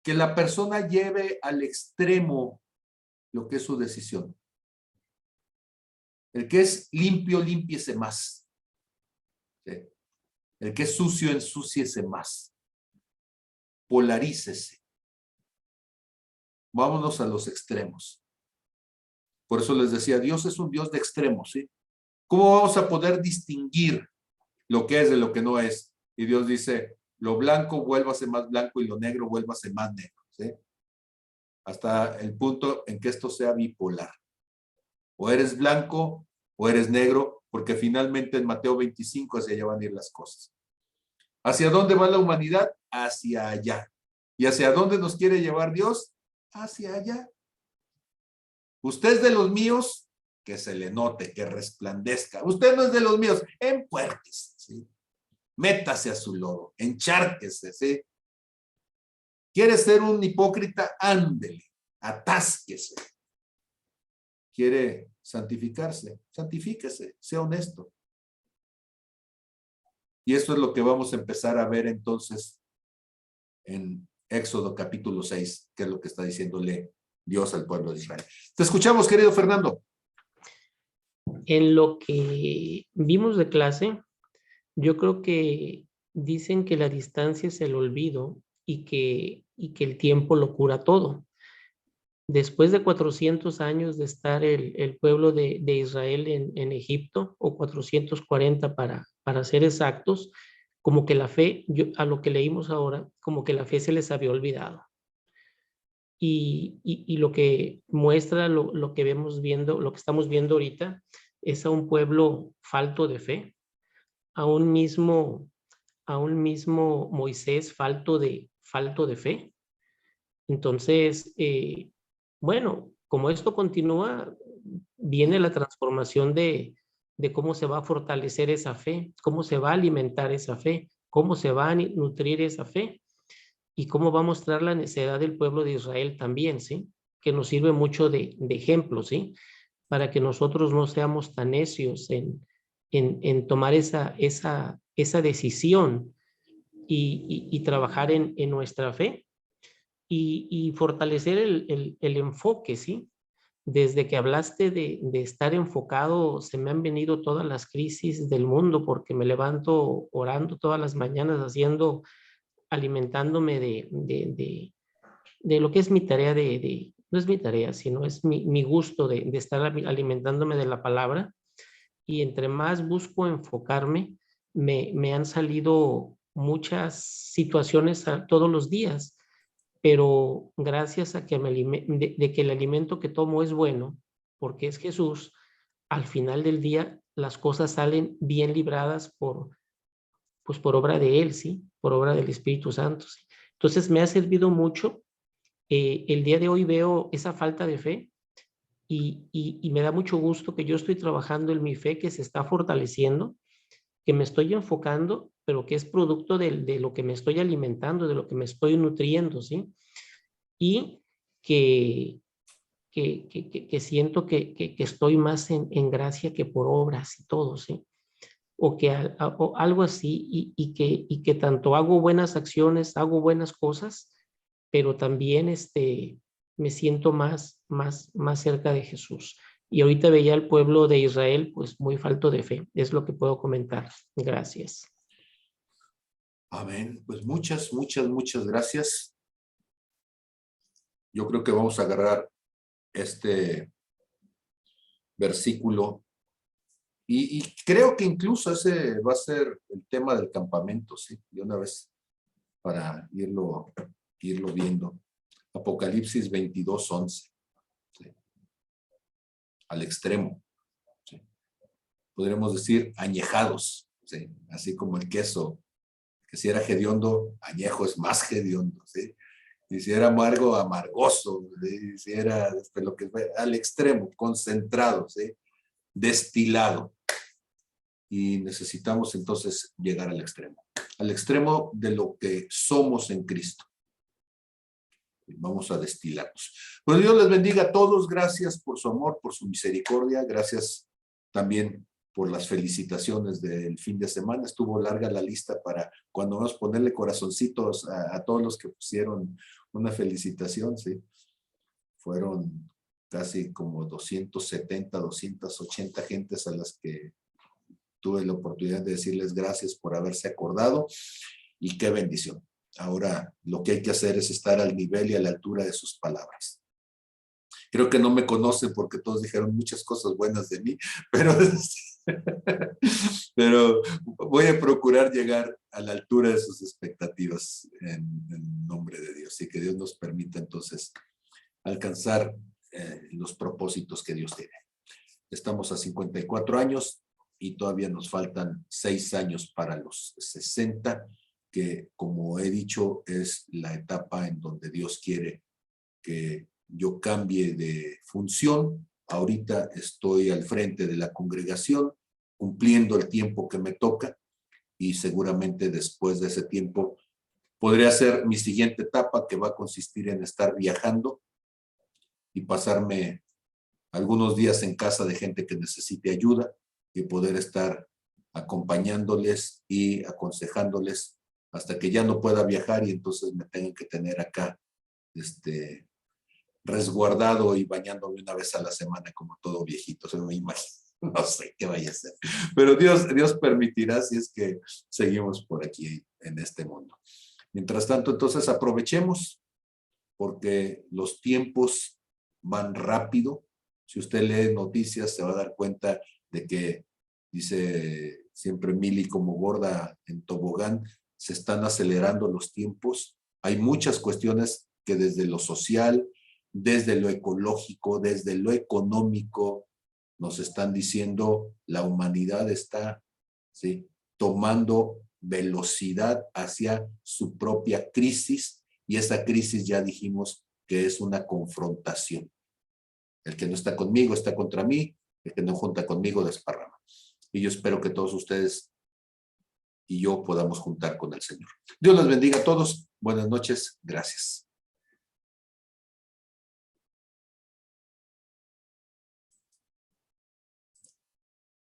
S1: que la persona lleve al extremo lo que es su decisión. El que es limpio, límpiese más. ¿Sí? El que es sucio, ensúciese más. Polarícese. Vámonos a los extremos. Por eso les decía, Dios es un Dios de extremos, ¿sí? ¿Cómo vamos a poder distinguir lo que es de lo que no es? Y Dios dice, lo blanco vuélvase más blanco y lo negro vuélvase más negro, ¿sí? Hasta el punto en que esto sea bipolar. O eres blanco o eres negro, porque finalmente en Mateo 25 hacia allá van a ir las cosas. ¿Hacia dónde va la humanidad? Hacia allá. ¿Y hacia dónde nos quiere llevar Dios? Hacia allá. Usted es de los míos, que se le note, que resplandezca. Usted no es de los míos, empuérquese, ¿sí? Métase a su lodo, encharquese, ¿sí? ¿Quiere ser un hipócrita? Ándele, atásquese. ¿Quiere santificarse? Santifíquese, sea honesto. Y esto es lo que vamos a empezar a ver entonces en Éxodo capítulo 6, que es lo que está diciéndole Dios al pueblo de Israel. Te escuchamos, querido Fernando.
S5: En lo que vimos de clase, yo creo que dicen que la distancia es el olvido y que el tiempo lo cura todo. Después de 400 años de estar el pueblo de Israel en Egipto, o 440 para ser exactos, como que la fe, a lo que leímos ahora, como que la fe se les había olvidado. Y lo que muestra lo que vemos viendo, lo que estamos viendo ahorita, es a un pueblo falto de fe, a un mismo Moisés falto de fe. Entonces, bueno, como esto continúa, viene la transformación de cómo se va a fortalecer esa fe, cómo se va a alimentar esa fe, cómo se va a nutrir esa fe y cómo va a mostrar la necesidad del pueblo de Israel también, ¿sí? Que nos sirve mucho de ejemplo, ¿sí? Para que nosotros no seamos tan necios en tomar esa decisión y trabajar en nuestra fe y fortalecer el enfoque, ¿sí? Desde que hablaste de estar enfocado, se me han venido todas las crisis del mundo porque me levanto orando todas las mañanas, alimentándome de lo que es mi tarea de no es mi tarea, sino es mi gusto de estar alimentándome de la palabra. Y entre más busco enfocarme, me han salido muchas situaciones todos los días, pero gracias a que de que el alimento que tomo es bueno, porque es Jesús, al final del día las cosas salen bien libradas pues por obra de Él, ¿sí? Por obra del Espíritu Santo, ¿sí? Entonces me ha servido mucho. El día de hoy veo esa falta de fe y me da mucho gusto que yo estoy trabajando en mi fe, que se está fortaleciendo, que me estoy enfocando, pero que es producto de lo que me estoy alimentando, de lo que me estoy nutriendo, ¿sí? Y que siento que estoy más en gracia que por obras y todo, ¿sí? O algo así, y que tanto hago buenas acciones, hago buenas cosas, pero también me siento más cerca de Jesús. Y ahorita veía al pueblo de Israel, pues muy falto de fe, es lo que puedo comentar. Gracias.
S1: Amén. Pues muchas gracias. Yo creo que vamos a agarrar este versículo y creo que incluso ese va a ser el tema del campamento, ¿sí? De una vez para irlo viendo. Apocalipsis 22:11. ¿Sí? Al extremo. ¿Sí? Podríamos decir añejados, ¿sí? Así como el queso, que si era hediondo, añejo es más hediondo, ¿sí? Y si era amargo, amargoso, ¿sí? Si era lo que al extremo, concentrado, ¿sí? Destilado. Y necesitamos entonces llegar al extremo de lo que somos en Cristo. Vamos a destilarnos. Pues Dios les bendiga a todos. Gracias por su amor, por su misericordia. Gracias también por las felicitaciones del fin de semana. Estuvo larga la lista para cuando vamos a ponerle corazoncitos a todos los que pusieron una felicitación, ¿sí? Fueron casi como 270, 280 gentes a las que tuve la oportunidad de decirles gracias por haberse acordado y qué bendición. Ahora lo que hay que hacer es estar al nivel y a la altura de sus palabras. Creo que no me conocen porque todos dijeron muchas cosas buenas de mí, pero voy a procurar llegar a la altura de sus expectativas en nombre de Dios y que Dios nos permita entonces alcanzar los propósitos que Dios tiene. Estamos a 54 años y todavía nos faltan 6 años para los 60, que como he dicho es la etapa en donde Dios quiere que yo cambie de función. Ahorita estoy al frente de la congregación, cumpliendo el tiempo que me toca y seguramente después de ese tiempo podré hacer mi siguiente etapa, que va a consistir en estar viajando y pasarme algunos días en casa de gente que necesite ayuda y poder estar acompañándoles y aconsejándoles hasta que ya no pueda viajar y entonces me tengan que tener acá resguardado y bañándome una vez a la semana como todo viejito. Se me imagino, no sé qué vaya a ser, pero Dios permitirá si es que seguimos por aquí en este mundo. Mientras tanto, entonces aprovechemos porque los tiempos van rápido. Si usted lee noticias se va a dar cuenta de que, dice siempre Mili como gorda en tobogán, se están acelerando los tiempos. Hay muchas cuestiones que desde lo social, desde lo ecológico, desde lo económico, nos están diciendo la humanidad está, ¿sí?, tomando velocidad hacia su propia crisis, y esa crisis ya dijimos que es una confrontación. El que no está conmigo está contra mí, el que no junta conmigo desparrama. Y yo espero que todos ustedes y yo podamos juntar con el Señor. Dios les bendiga a todos. Buenas noches. Gracias.